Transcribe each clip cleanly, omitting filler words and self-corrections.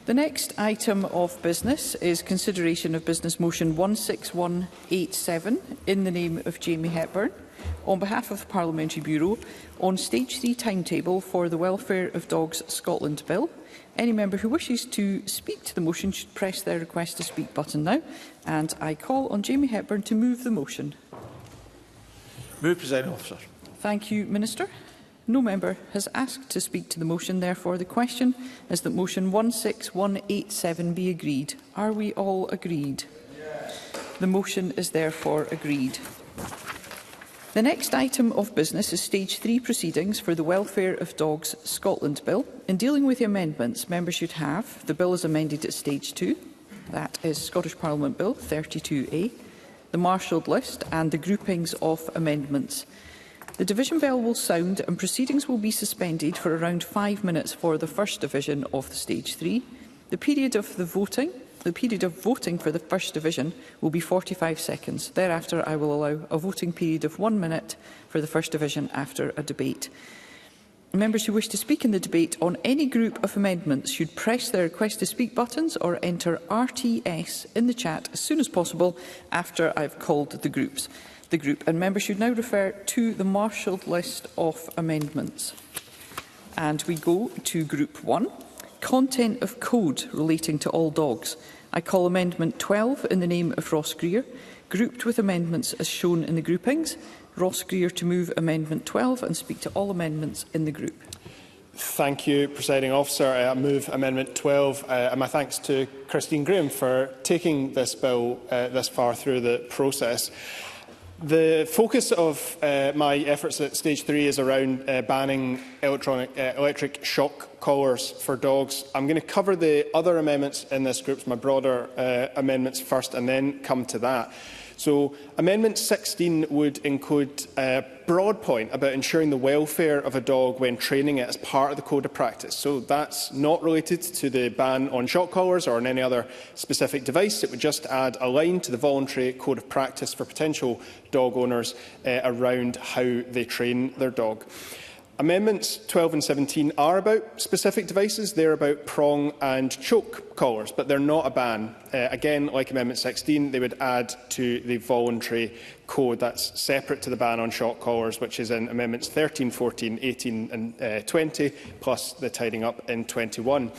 The next item of business is consideration of Business Motion 16187 in the name of Jamie Hepburn on behalf of the Parliamentary Bureau on Stage 3 timetable for the Welfare of Dogs Scotland Bill. Any member who wishes to speak to the motion should press their request to speak button now, and I call on Jamie Hepburn to move the motion. Move, Presiding Officer. Thank you, Minister. No member has asked to speak to the motion. Therefore, the question is that motion 16187 be agreed. Are we all agreed? Yes. The motion is therefore agreed. The next item of business is Stage 3 proceedings for the Welfare of Dogs Scotland Bill. In dealing with the amendments, members should have the bill as amended at Stage 2. That is Scottish Parliament Bill 32A, the marshalled list and the groupings of amendments. The division bell will sound and proceedings will be suspended for around 5 minutes for the first division of the Stage 3. The period of voting for the first division will be 45 seconds. Thereafter, I will allow a voting period of 1 minute for the first division after a debate. Members who wish to speak in the debate on any group of amendments should press their request to speak buttons or enter RTS in the chat as soon as possible after I've called the group. And members should now refer to the marshalled list of amendments. And we go to Group 1, Content of Code relating to all dogs. I call Amendment 12 in the name of Ross Greer, grouped with amendments as shown in the groupings. Ross Greer to move Amendment 12 and speak to all amendments in the group. Thank you, Presiding Officer. I move Amendment 12, and my thanks to Christine Graham for taking this bill this far through the process. The focus of my efforts at Stage 3 is around banning electric shock collars for dogs. I'm going to cover the other amendments in this group, my broader amendments first, and then come to that. So, Amendment 16 would include a broad point about ensuring the welfare of a dog when training it as part of the Code of Practice. So, that's not related to the ban on shock collars or on any other specific device. It would just add a line to the voluntary Code of Practice for potential dog owners around how they train their dog. Amendments 12 and 17 are about specific devices. They're about prong and choke collars, but they're not a ban. Again, like Amendment 16, they would add to the voluntary code. That's separate to the ban on shock collars, which is in Amendments 13, 14, 18 and 20, plus the tidying up in 21.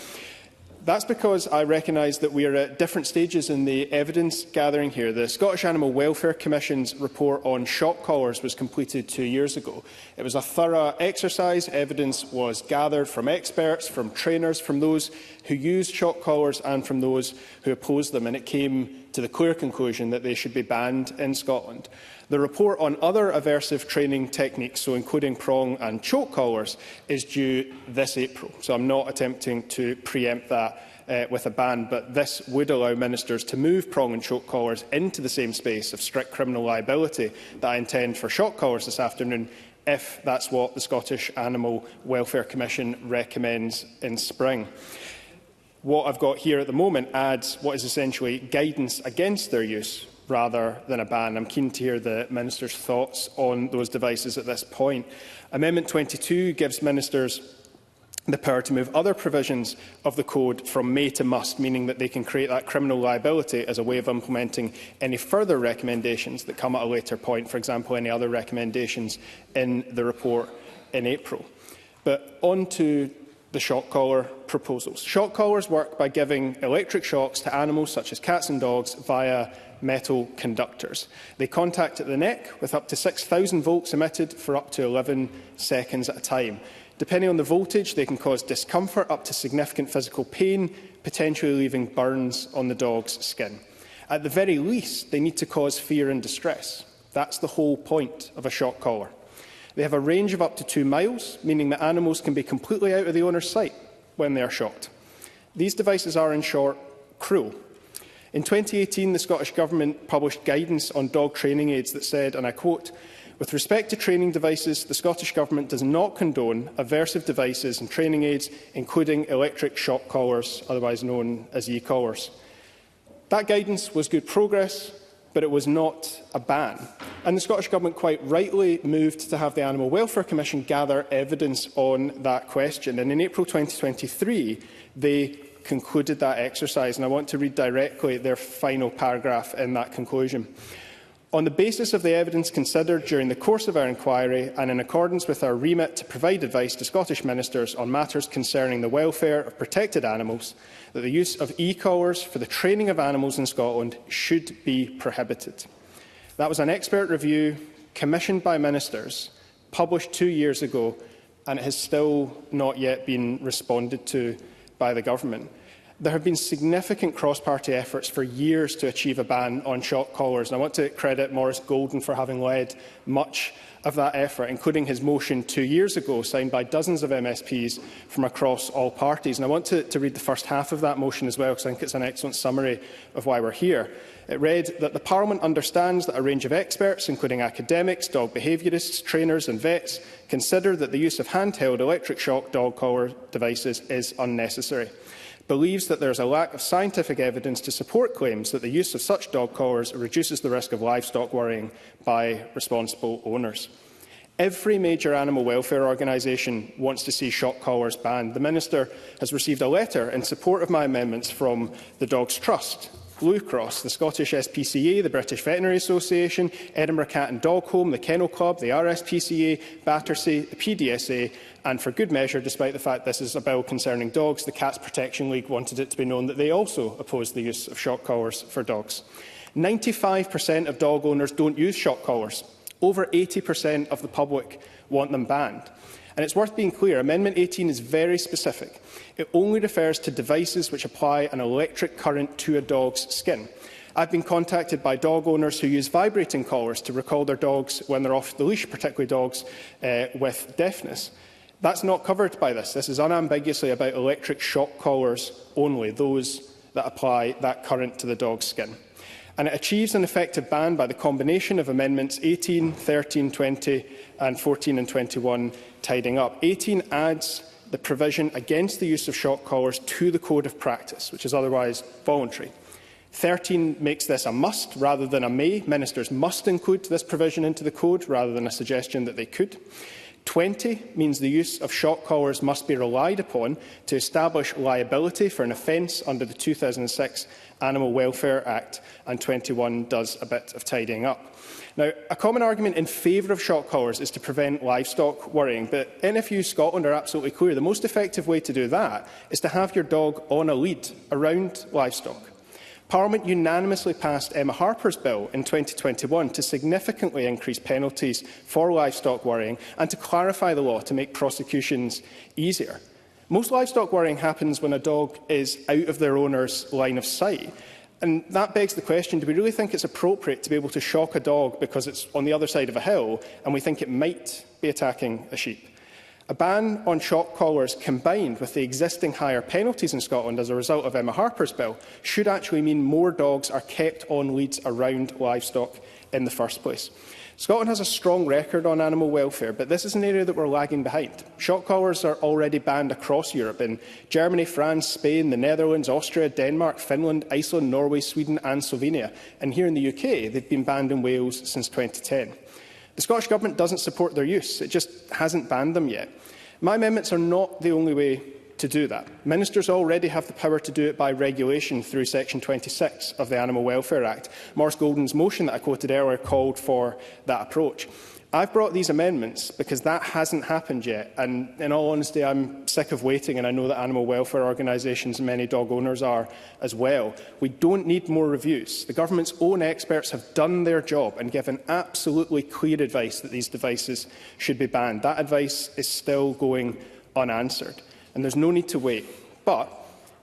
That's because I recognise that we are at different stages in the evidence gathering here. The Scottish Animal Welfare Commission's report on shock collars was completed 2 years ago. It was a thorough exercise. Evidence was gathered from experts, from trainers, from those who used shock collars and from those who opposed them, and it came to the clear conclusion that they should be banned in Scotland. The report on other aversive training techniques, so including prong and choke collars, is due this April. So I'm not attempting to preempt that with a ban, but this would allow ministers to move prong and choke collars into the same space of strict criminal liability that I intend for shock collars this afternoon, if that's what the Scottish Animal Welfare Commission recommends in spring. What I've got here at the moment adds what is essentially guidance against their use rather than a ban. I'm keen to hear the Minister's thoughts on those devices at this point. Amendment 22 gives ministers the power to move other provisions of the code from may to must, meaning that they can create that criminal liability as a way of implementing any further recommendations that come at a later point, for example, any other recommendations in the report in April. But on to the shock collar proposals. Shock collars work by giving electric shocks to animals such as cats and dogs via metal conductors. They contact at the neck with up to 6,000 volts emitted for up to 11 seconds at a time. Depending on the voltage, they can cause discomfort up to significant physical pain, potentially leaving burns on the dog's skin. At the very least, they need to cause fear and distress. That's the whole point of a shock collar. They have a range of up to 2 miles, meaning that animals can be completely out of the owner's sight when they are shocked. These devices are, in short, cruel. In 2018, the Scottish Government published guidance on dog training aids that said, and I quote, "With respect to training devices, the Scottish Government does not condone aversive devices and training aids, including electric shock collars, otherwise known as e-collars." That guidance was good progress, but it was not a ban. And the Scottish Government quite rightly moved to have the Animal Welfare Commission gather evidence on that question. And in April 2023, they concluded that exercise, and I want to read directly their final paragraph in that conclusion. On the basis of the evidence considered during the course of our inquiry and in accordance with our remit to provide advice to Scottish ministers on matters concerning the welfare of protected animals, that the use of e-collars for the training of animals in Scotland should be prohibited. That was an expert review commissioned by ministers, published 2 years ago, and it has still not yet been responded to by the government. There have been significant cross-party efforts for years to achieve a ban on shock collars, and I want to credit Maurice Golden for having led much of that effort, including his motion 2 years ago, signed by dozens of MSPs from across all parties. And I want to read the first half of that motion as well, because I think it's an excellent summary of why we're here. It read that the Parliament understands that a range of experts, including academics, dog behaviourists, trainers and vets, consider that the use of handheld electric shock dog collar devices is unnecessary. Believes that there is a lack of scientific evidence to support claims that the use of such dog collars reduces the risk of livestock worrying by responsible owners. Every major animal welfare organisation wants to see shock collars banned. The Minister has received a letter in support of my amendments from the Dogs Trust, Blue Cross, the Scottish SPCA, the British Veterinary Association, Edinburgh Cat and Dog Home, the Kennel Club, the RSPCA, Battersea, the PDSA, and for good measure, despite the fact this is a bill concerning dogs, the Cats Protection League wanted it to be known that they also oppose the use of shock collars for dogs. 95% of dog owners don't use shock collars. Over 80% of the public want them banned. And it's worth being clear, Amendment 18 is very specific. It only refers to devices which apply an electric current to a dog's skin. I've been contacted by dog owners who use vibrating collars to recall their dogs when they're off the leash, particularly dogs with deafness. That's not covered by this. This is unambiguously about electric shock collars only, those that apply that current to the dog's skin. And it achieves an effective ban by the combination of Amendments 18, 13, 20 and 14 and 21 tidying up. 18 adds the provision against the use of shock collars to the Code of Practice, which is otherwise voluntary. 13 makes this a must rather than a may. Ministers must include this provision into the Code rather than a suggestion that they could. 20 means the use of shock collars must be relied upon to establish liability for an offence under the 2006 Animal Welfare Act, and 21 does a bit of tidying up. Now, a common argument in favour of shock collars is to prevent livestock worrying, but NFU Scotland are absolutely clear. The most effective way to do that is to have your dog on a lead around livestock. Parliament unanimously passed Emma Harper's bill in 2021 to significantly increase penalties for livestock worrying and to clarify the law to make prosecutions easier. Most livestock worrying happens when a dog is out of their owner's line of sight. And that begs the question, do we really think it's appropriate to be able to shock a dog because it's on the other side of a hill and we think it might be attacking a sheep? A ban on shock collars combined with the existing higher penalties in Scotland as a result of Emma Harper's bill should actually mean more dogs are kept on leads around livestock in the first place. Scotland has a strong record on animal welfare, but this is an area that we're lagging behind. Shock collars are already banned across Europe in Germany, France, Spain, the Netherlands, Austria, Denmark, Finland, Iceland, Norway, Sweden and Slovenia. And here in the UK, they've been banned in Wales since 2010. The Scottish Government doesn't support their use. It just hasn't banned them yet. My amendments are not the only way to do that. Ministers already have the power to do it by regulation through Section 26 of the Animal Welfare Act. Maurice Golden's motion that I quoted earlier called for that approach. I've brought these amendments because that hasn't happened yet, and in all honesty, I'm sick of waiting, and I know that animal welfare organisations and many dog owners are as well. We don't need more reviews. The Government's own experts have done their job and given absolutely clear advice that these devices should be banned. That advice is still going unanswered, and there's no need to wait. But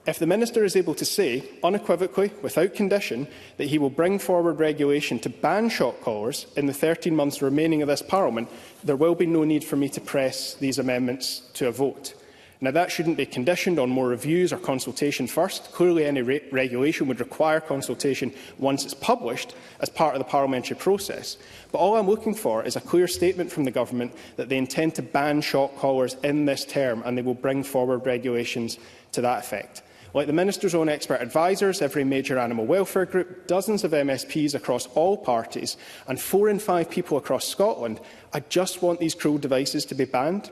if the Minister is able to say, unequivocally, without condition, that he will bring forward regulation to ban shock collars in the 13 months remaining of this Parliament, there will be no need for me to press these amendments to a vote. Now, that shouldn't be conditioned on more reviews or consultation first. Clearly, any regulation would require consultation once it's published as part of the parliamentary process. But all I'm looking for is a clear statement from the Government that they intend to ban shock collars in this term, and they will bring forward regulations to that effect. Like the Minister's own expert advisers, every major animal welfare group, dozens of MSPs across all parties and 4 in 5 people across Scotland, I just want these cruel devices to be banned.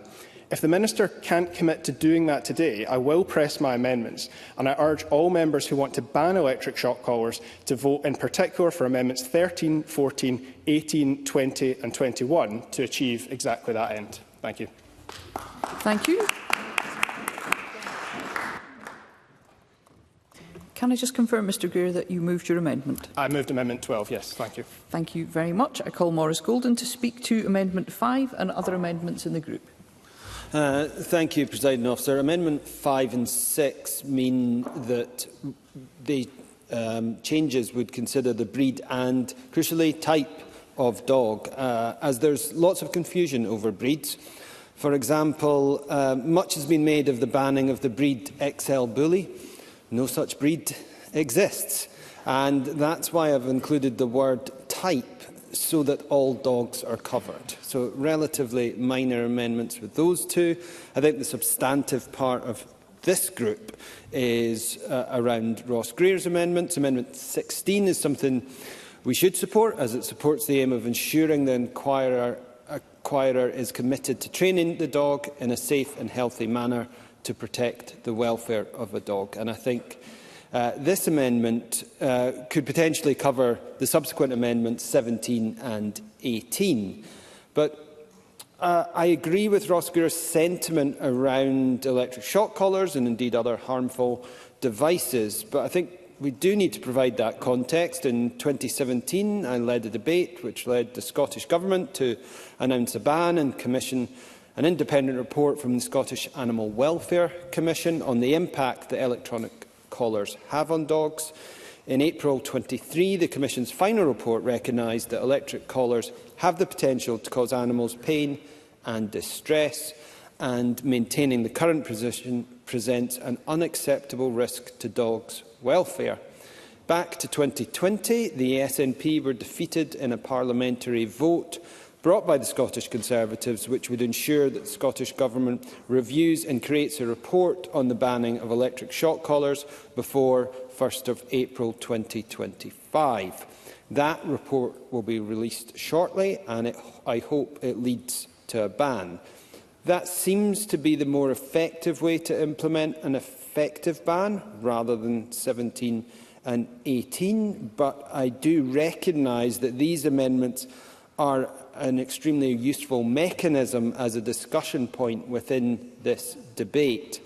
If the Minister can't commit to doing that today, I will press my amendments, and I urge all members who want to ban electric shock collars to vote in particular for Amendments 13, 14, 18, 20 and 21 to achieve exactly that end. Thank you. Thank you. Can I just confirm, Mr Greer, that you moved your amendment? I moved Amendment 12, yes. Thank you. Thank you very much. I call Maurice Golden to speak to Amendment 5 and other amendments in the group. Thank you, Presiding Officer. Amendment 5 and 6 mean that the changes would consider the breed and, crucially, type of dog, as there's lots of confusion over breeds. For example, much has been made of the banning of the breed XL Bully. No such breed exists, and that's why I've included the word type so that all dogs are covered. So relatively minor amendments with those two. I think the substantive part of this group is around Ross Greer's amendments. Amendment 16 is something we should support, as it supports the aim of ensuring the acquirer is committed to training the dog in a safe and healthy manner to protect the welfare of a dog. And I think this amendment could potentially cover the subsequent amendments 17 and 18. But I agree with Ross Greer's sentiment around electric shock collars and indeed other harmful devices. But I think we do need to provide that context. In 2017, I led a debate which led the Scottish Government to announce a ban and commission an independent report from the Scottish Animal Welfare Commission on the impact that electronic collars have on dogs. In April 2023, the Commission's final report recognised that electric collars have the potential to cause animals pain and distress, and maintaining the current position presents an unacceptable risk to dogs' welfare. Back to 2020, the SNP were defeated in a parliamentary vote brought by the Scottish Conservatives, which would ensure that the Scottish Government reviews and creates a report on the banning of electric shock collars before 1st of April 2025. That report will be released shortly, and I hope it leads to a ban. That seems to be the more effective way to implement an effective ban, rather than 17 and 18, but I do recognise that these amendments are an extremely useful mechanism as a discussion point within this debate.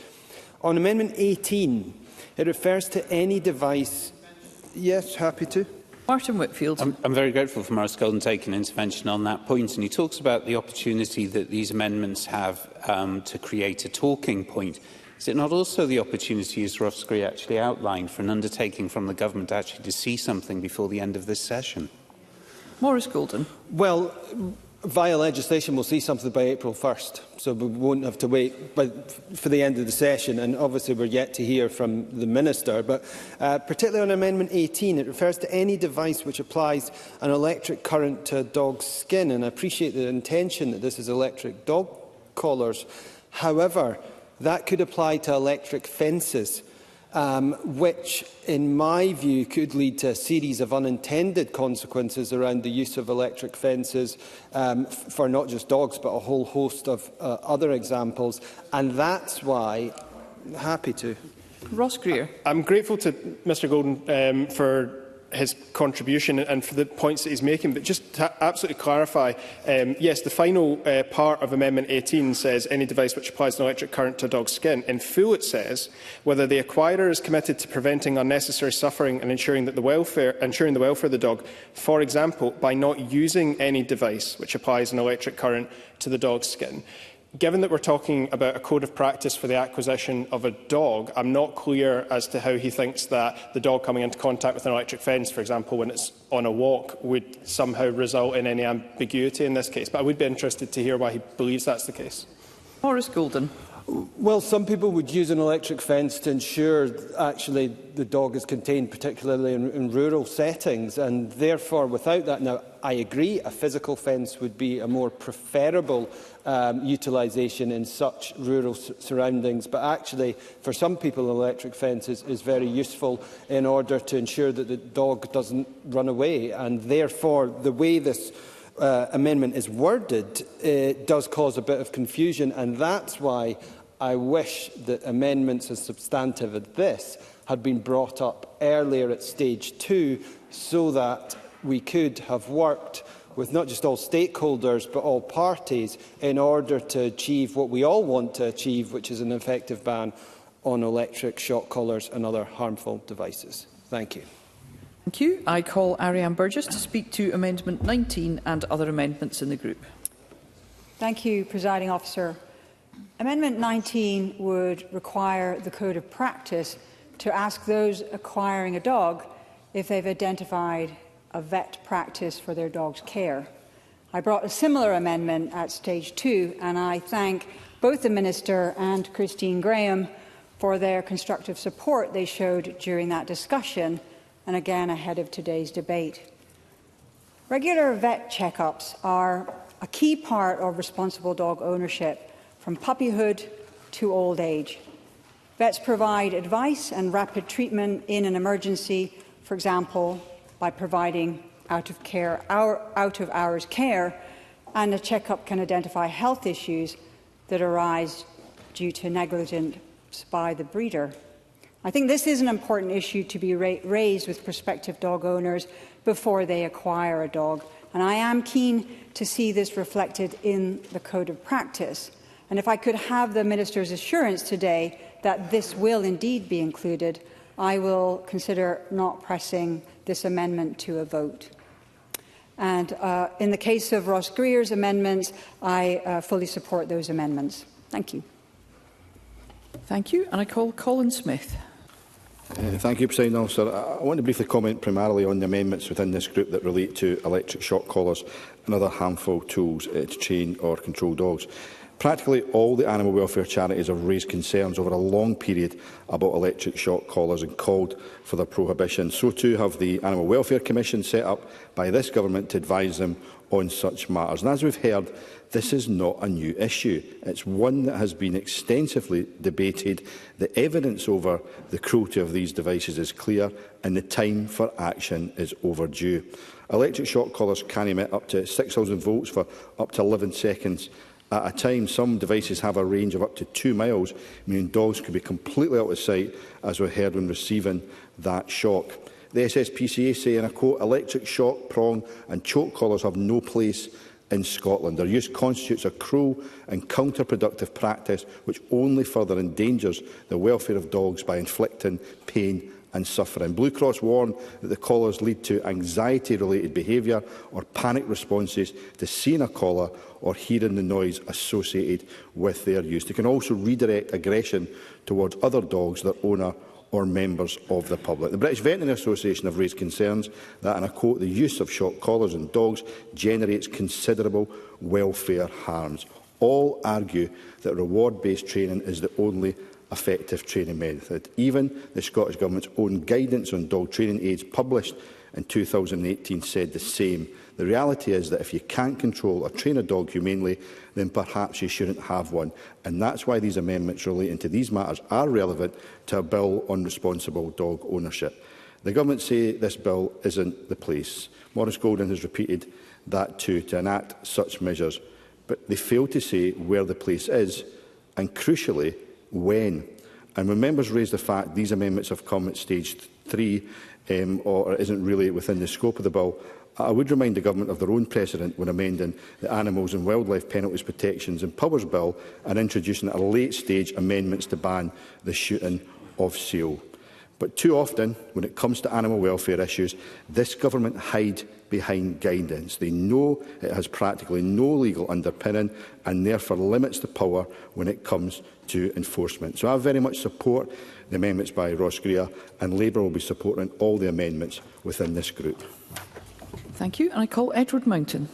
On Amendment 18, it refers to any device. Yes, happy to. Martin Whitfield. I'm very grateful for Maurice Golden taking intervention on that point, and he talks about the opportunity that these amendments have to create a talking point. Is it not also the opportunity, as Ross Greer actually outlined, for an undertaking from the government actually to see something before the end of this session? Maurice Golden. Well, via legislation, we'll see something by April 1st, so we won't have to wait for the end of the session, and obviously we're yet to hear from the Minister. But particularly on Amendment 18, it refers to any device which applies an electric current to a dog's skin, and I appreciate the intention that this is electric dog collars. However, that could apply to electric fences, which, in my view, could lead to a series of unintended consequences around the use of electric fences for not just dogs, but a whole host of other examples. And that's why happy to. Ross Greer. I'm grateful to Mr Golden for his contribution and for the points that he's making, but just to absolutely clarify, yes, the final part of Amendment 18 says any device which applies an electric current to a dog's skin. In full it says whether the acquirer is committed to preventing unnecessary suffering and ensuring the welfare of the dog, for example, by not using any device which applies an electric current to the dog's skin. Given that we're talking about a code of practice for the acquisition of a dog, I'm not clear as to how he thinks that the dog coming into contact with an electric fence, for example, when it's on a walk, would somehow result in any ambiguity in this case. But I would be interested to hear why he believes that's the case. Maurice Golden. Well, some people would use an electric fence to ensure actually the dog is contained, particularly in rural settings, and therefore without that. Now, I agree a physical fence would be a more preferable utilisation in such rural surroundings, but actually for some people an electric fence is very useful in order to ensure that the dog doesn't run away, and therefore the way this amendment is worded, it does cause a bit of confusion, and that's why I wish that amendments as substantive as this had been brought up earlier at stage 2, so that we could have worked with not just all stakeholders but all parties in order to achieve what we all want to achieve, which is an effective ban on electric shock collars and other harmful devices. Thank you. Thank you. I call Ariane Burgess to speak to Amendment 19 and other amendments in the group. Thank you, Presiding Officer. Amendment 19 would require the Code of Practice to ask those acquiring a dog if they've identified a vet practice for their dog's care. I brought a similar amendment at stage 2, and I thank both the Minister and Christine Graham for their constructive support they showed during that discussion, and again ahead of today's debate. Regular vet checkups are a key part of responsible dog ownership, from puppyhood to old age. Vets provide advice and rapid treatment in an emergency, for example, by providing out-of-hours care, and a checkup can identify health issues that arise due to negligence by the breeder. I think this is an important issue to be raised with prospective dog owners before they acquire a dog, and I am keen to see this reflected in the Code of Practice. And if I could have the Minister's assurance today that this will indeed be included, I will consider not pressing this amendment to a vote. And in the case of Ross Greer's amendments, I fully support those amendments. Thank you. Thank you. And I call Colin Smith. Thank you, Presiding Officer. I want to briefly comment primarily on the amendments within this group that relate to electric shock collars and other harmful tools to train or control dogs. Practically all the animal welfare charities have raised concerns over a long period about electric shock collars and called for their prohibition. So too have the Animal Welfare Commission set up by this government to advise them on such matters. And as we've heard, this is not a new issue. It's one that has been extensively debated. The evidence over the cruelty of these devices is clear, and the time for action is overdue. Electric shock collars can emit up to 6,000 volts for up to 11 seconds at a time. Some devices have a range of up to 2 miles, meaning dogs could be completely out of sight, as we heard when receiving that shock. The SSPCA say, and I quote, "Electric shock, prong and choke collars have no place in Scotland. Their use constitutes a cruel and counterproductive practice which only further endangers the welfare of dogs by inflicting pain and suffering." Blue Cross warn that the collars lead to anxiety-related behaviour or panic responses to seeing a collar or hearing the noise associated with their use. They can also redirect aggression towards other dogs, their owner or members of the public. The British Veterinary Association have raised concerns that, and I quote, "the use of shock collars in dogs generates considerable welfare harms." All argue that reward-based training is the only effective training method. Even the Scottish Government's own guidance on dog training aids, published in 2018, said the same. The reality is that if you can't control or train a dog humanely, then perhaps you shouldn't have one. And that's why these amendments relating to these matters are relevant to a bill on responsible dog ownership. The Government say this bill isn't the place. Maurice Golden has repeated that too, to enact such measures. But they fail to say where the place is, and crucially, when. And when members raise the fact these amendments have come at stage 3 or isn't really within the scope of the bill, I would remind the Government of their own precedent when amending the Animals and Wildlife Penalties Protections and Powers Bill and introducing at a late stage amendments to ban the shooting of seal. But too often, when it comes to animal welfare issues, this Government hide behind guidance. They know it has practically no legal underpinning and therefore limits the power when it comes to enforcement. So I very much support the amendments by Ross Greer, and Labour will be supporting all the amendments within this group. Thank you. And I call Edward Mountain.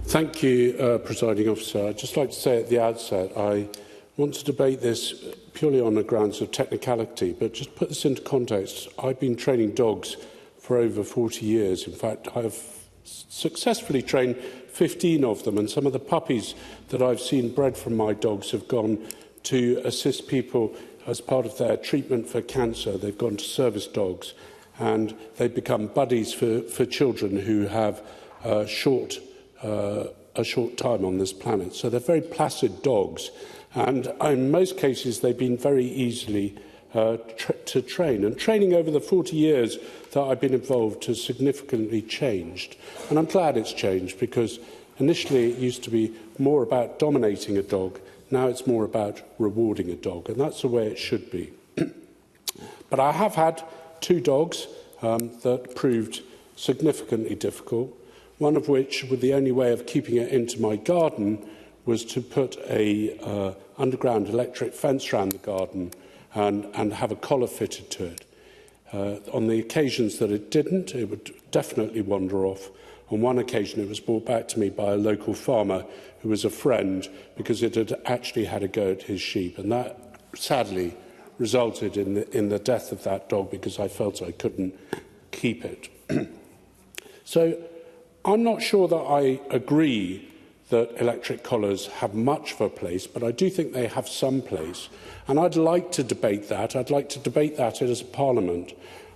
Thank you, Presiding Officer. I'd just like to say at the outset, I want to debate this purely on the grounds of technicality, but just put this into context. I've been training dogs for over 40 years. In fact, I have successfully trained 15 of them, and some of the puppies that I've seen bred from my dogs have gone to assist people as part of their treatment for cancer. They've gone to service dogs, and they've become buddies for children who have a short time on this planet. So they're very placid dogs, and in most cases they've been very easily to train. And training over the 40 years that I've been involved has significantly changed. And I'm glad it's changed, because initially it used to be more about dominating a dog. Now it's more about rewarding a dog, and that's the way it should be. But I have had 2 dogs that proved significantly difficult, one of which, with the only way of keeping it into my garden, was to put a underground electric fence around the garden and have a collar fitted to it. On the occasions that it didn't, it would definitely wander off. On one occasion, it was brought back to me by a local farmer who was a friend, because it had actually had a go at his sheep. And that, sadly, resulted in the death of that dog, because I felt I couldn't keep it. So I'm not sure that I agree that electric collars have much of a place, but I do think they have some place. And I'd like to debate that. I'd like to debate that as a Parliament.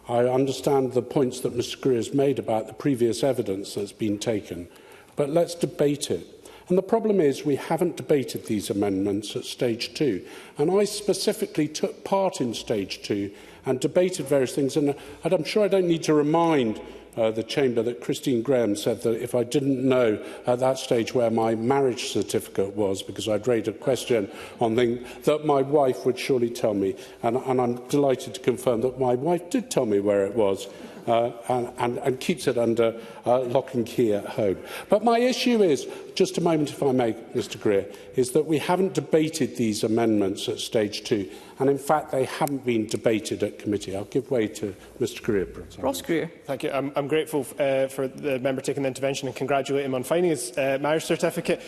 I understand the points that Mr Greer has made about the previous evidence that's been taken, but let's debate it. And the problem is we haven't debated these amendments at stage 2. And I specifically took part in stage 2 and debated various things. And I'm sure I don't need to remind the Chamber that Christine Graham said that if I didn't know at that stage where my marriage certificate was, because I'd raised a question on things, that my wife would surely tell me. And I'm delighted to confirm that my wife did tell me where it was. And keeps it under lock and key at home. But my issue is, just a moment if I may, Mr Greer, is that we haven't debated these amendments at stage 2. And in fact, they haven't been debated at committee. I'll give way to Mr Greer. Ross Greer. Thank you. I'm grateful for the member taking the intervention and congratulate him on finding his marriage certificate.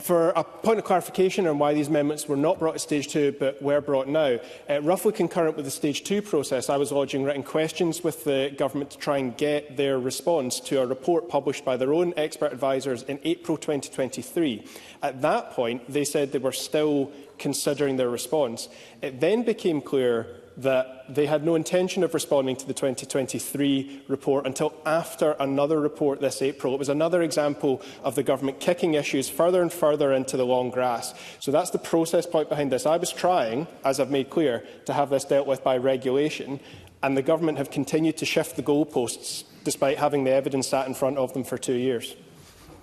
For a point of clarification on why these amendments were not brought at stage 2 but were brought now, roughly concurrent with the stage 2 process, I was lodging written questions with the government to try and get their response to a report published by their own expert advisers in April 2023. At that point, they said they were still considering their response. It then became clear that they had no intention of responding to the 2023 report until after another report this April. It was another example of the government kicking issues further and further into the long grass. So that's the process point behind this. I was trying, as I've made clear, to have this dealt with by regulation, and the government have continued to shift the goalposts despite having the evidence sat in front of them for 2 years.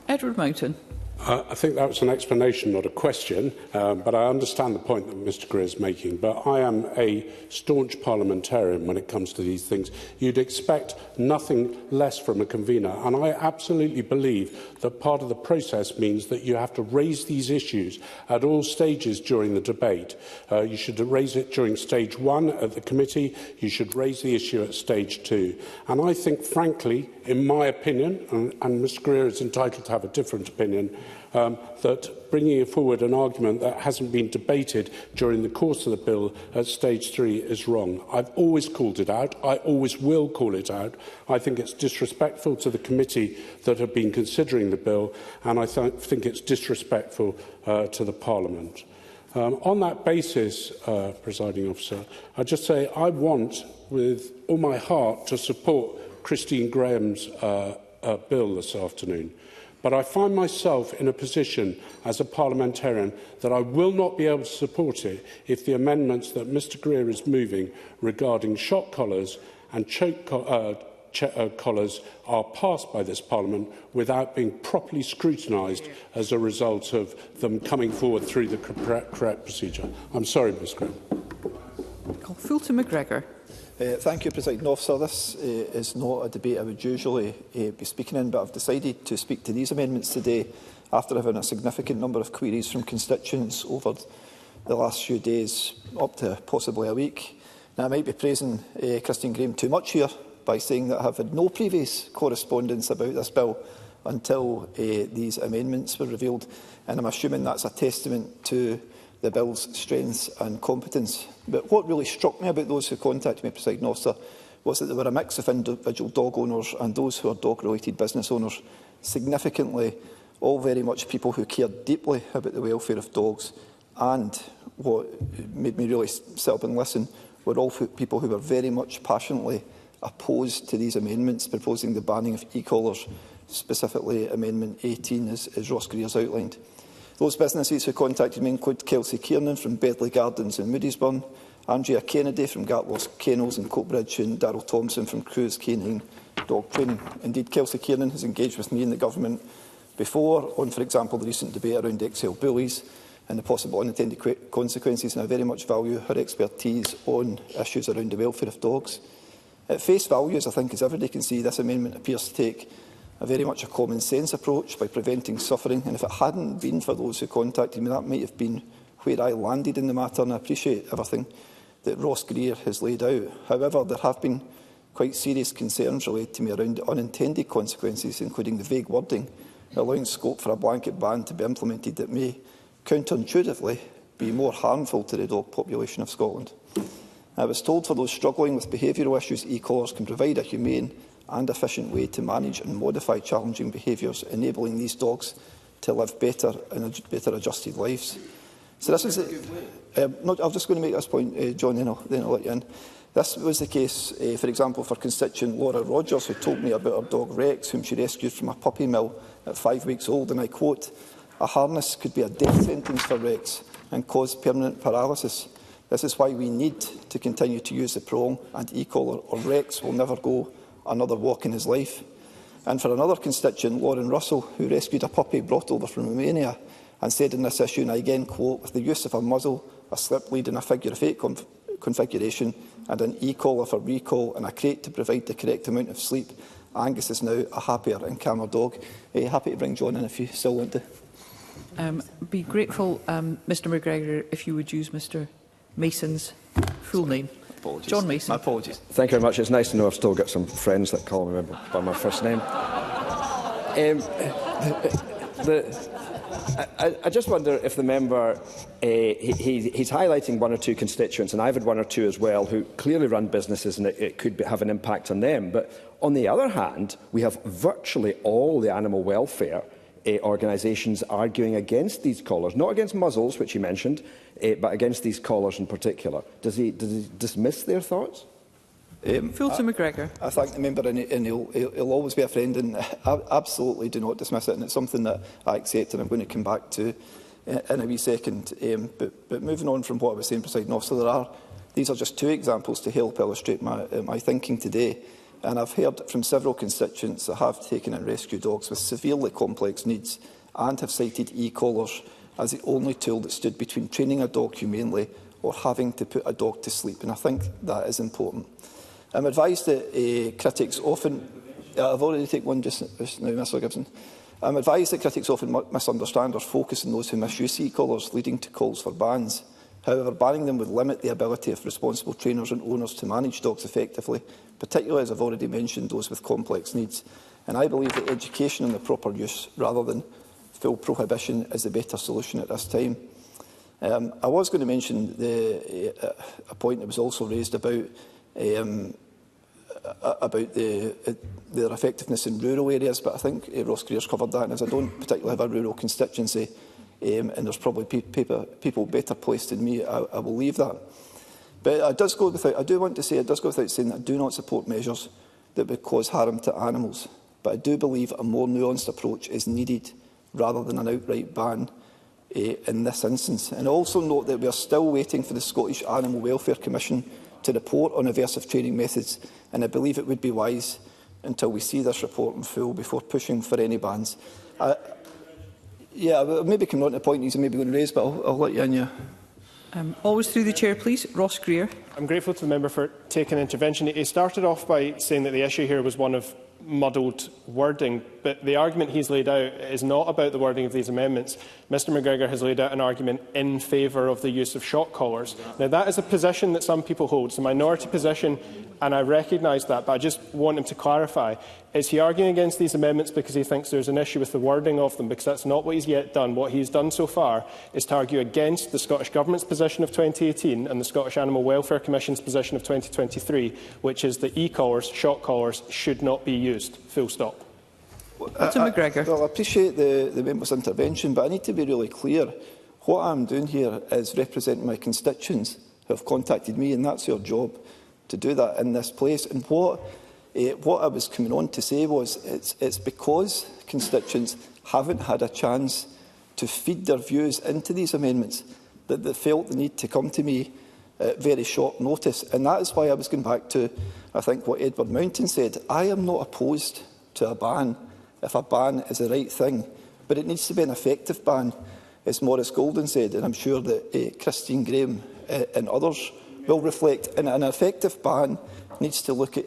Edward Mountain. I think that was an explanation, not a question, but I understand the point that Mr Greer is making. But I am a staunch parliamentarian when it comes to these things. You'd expect nothing less from a convener, and I absolutely believe that part of the process means that you have to raise these issues at all stages during the debate. You should raise it during stage 1 at the committee. You should raise the issue at stage 2. And I think, frankly, in my opinion, and Mr Greer is entitled to have a different opinion, that bringing forward an argument that hasn't been debated during the course of the bill at stage 3 is wrong. I've always called it out. I always will call it out. I think it's disrespectful to the committee that have been considering the bill, and I think it's disrespectful to the Parliament. On that basis, Presiding Officer, I just say I want, with all my heart, to support Christine Graham's bill this afternoon. But I find myself in a position as a parliamentarian that I will not be able to support it if the amendments that Mr Greer is moving regarding shock collars and choke collars are passed by this Parliament without being properly scrutinised as a result of them coming forward through the correct procedure. I'm sorry, Ms Graham. Fulton McGregor. Thank you, Presiding Officer. This is not a debate I would usually be speaking in, but I've decided to speak to these amendments today after having a significant number of queries from constituents over the last few days, up to possibly a week. Now, I might be praising Christine Graham too much here by saying that I have had no previous correspondence about this bill until these amendments were revealed, and I'm assuming that's a testament to the bill's strengths and competence. But what really struck me about those who contacted me, Presiding Officer, was that they were a mix of individual dog owners and those who are dog-related business owners, significantly all very much people who cared deeply about the welfare of dogs, and what made me really sit up and listen were all people who were very much passionately opposed to these amendments proposing the banning of e-collars specifically Amendment 18, as Ross Greer has outlined. Those businesses who contacted me include Kelsey Kiernan from Bedley Gardens in Moodiesburn, Andrea Kennedy from Gatlos Kennels in Coatbridge, and Darryl Thompson from Crews Canine Dog Training. Indeed, Kelsey Kiernan has engaged with me and the Government before on, for example, the recent debate around XL bullies and the possible unintended consequences, and I very much value her expertise on issues around the welfare of dogs. At face value, as I think as everybody can see, this amendment appears to take a very much a common sense approach by preventing suffering, and if it hadn't been for those who contacted me, that might have been where I landed in the matter, and I appreciate everything that Ross Greer has laid out. However, there have been quite serious concerns related to me around the unintended consequences, including the vague wording allowing scope for a blanket ban to be implemented that may counterintuitively be more harmful to the dog population of Scotland. I was told for those struggling with behavioural issues, e-collars can provide a humane and efficient way to manage and modify challenging behaviours, enabling these dogs to live better and better adjusted lives. So this is I'm just going to make this point, John, then I'll let you in. This was the case, for example, for constituent Laura Rogers, who told me about her dog Rex, whom she rescued from a puppy mill at 5 weeks old, and I quote, "A harness could be a death sentence for Rex and cause permanent paralysis. This is why we need to continue to use the prong and e-collar, or Rex will never go another walk in his life." And for another constituent, Lauren Russell, who rescued a puppy brought over from Romania, and said in this issue, and I again quote, "With the use of a muzzle, a slip lead and a figure of 8 configuration, and an e-collar for recall and a crate to provide the correct amount of sleep, Angus is now a happier and calmer dog." Happy to bring John in if you still want to. Be grateful, Mr McGregor, if you would use Mr Mason's full name. Apologies. John Mason. My apologies. Thank you very much. It's nice to know I've still got some friends that call me by my first name. I just wonder if the member, he's highlighting one or two constituents, and I've had one or two as well, who clearly run businesses and it could have an impact on them. But on the other hand, we have virtually all the animal welfare organisations arguing against these collars, not against muzzles, which he mentioned, but against these collars in particular. Does he dismiss their thoughts? Fulton McGregor. I thank the member, and he'll always be a friend, and I absolutely do not dismiss it, and it's something that I accept and I'm going to come back to in a wee second. But moving on from what I was saying, Presiding Officer, these are just two examples to help illustrate my thinking today. And I've heard from several constituents that have taken and rescued dogs with severely complex needs and have cited e-collars as the only tool that stood between training a dog humanely or having to put a dog to sleep. And I think that is important. I'm advised that critics often... I've already taken one just now, Mr Gibson. I'm advised that critics often misunderstand or focus on those who misuse e-collars, leading to calls for bans. However, banning them would limit the ability of responsible trainers and owners to manage dogs effectively, particularly, as I've already mentioned, those with complex needs. And I believe that education on the proper use, rather than full prohibition, is the better solution at this time. I was going to mention a point that was also raised about their effectiveness in rural areas, but I think Ross Greer's covered that, and as I don't particularly have a rural constituency, and there's probably people better placed than me, I will leave that. But I do want to say it does go without saying that I do not support measures that would cause harm to animals, but I do believe a more nuanced approach is needed rather than an outright ban in this instance. And I also note that we are still waiting for the Scottish Animal Welfare Commission to report on aversive training methods, and I believe it would be wise until we see this report in full before pushing for any bans. Maybe coming on to the point he's maybe going to raise, but I'll let you in, yeah. Always through the chair, please. Ross Greer. I'm grateful to the member for taking intervention. He started off by saying that the issue here was one of muddled wording, but the argument he's laid out is not about the wording of these amendments. Mr McGregor has laid out an argument in favour of the use of shock collars. Now, that is a position that some people hold. It's a minority position, and I recognise that, but I just want him to clarify. Is he arguing against these amendments because he thinks there's an issue with the wording of them? Because that's not what he's yet done. What he's done so far is to argue against the Scottish Government's position of 2018 and the Scottish Animal Welfare Commission's position of 2023, which is that e-collars, shock collars, should not be used. Full stop. McGregor. I appreciate the member's intervention, but I need to be really clear. What I'm doing here is representing my constituents who have contacted me, and that's your job, to do that in this place. And what What I was coming on to say was it's because constituents haven't had a chance to feed their views into these amendments that they felt the need to come to me at very short notice. And that is why I was going back to, I think, what Edward Mountain said. I am not opposed to a ban if a ban is the right thing, but it needs to be an effective ban, as Maurice Golden said, and I'm sure that Christine Graham and others will reflect. And an effective ban needs to look at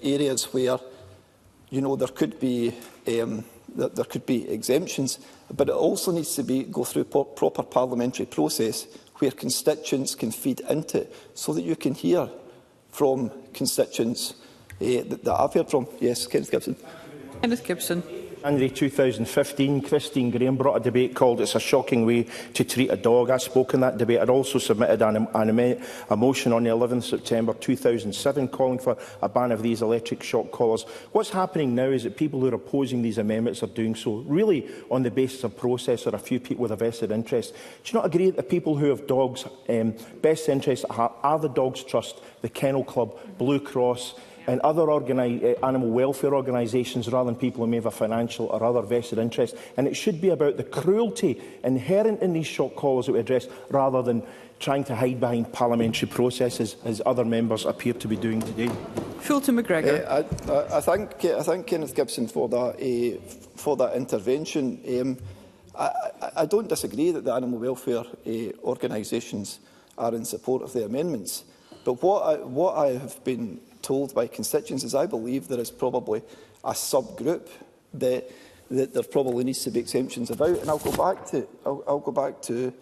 areas where, you know, there could be exemptions, but it also needs to go through proper parliamentary process where constituents can feed into it, so that you can hear from constituents that I've heard from. Yes, Kenneth Gibson. Kenneth Gibson. January 2015, Christine Graham brought a debate called "It's a Shocking Way to Treat a Dog." I spoke in that debate. I'd also submitted a motion on the 11th September 2007 calling for a ban of these electric shock collars. What's happening now is that people who are opposing these amendments are doing so really on the basis of process, or a few people with a vested interest. Do you not agree that the people who have dogs' best interests at heart are the Dogs Trust, the Kennel Club, Blue Cross and other animal welfare organisations, rather than people who may have a financial or other vested interest? And it should be about the cruelty inherent in these shock collars that we address, rather than trying to hide behind parliamentary processes, as other members appear to be doing today. Fulton McGregor. I thank Kenneth Gibson for that intervention. I don't disagree that the animal welfare organisations are in support of the amendments, but what I have been told by constituents is I believe there is probably a subgroup that there probably needs to be exemptions about. And I'll go back to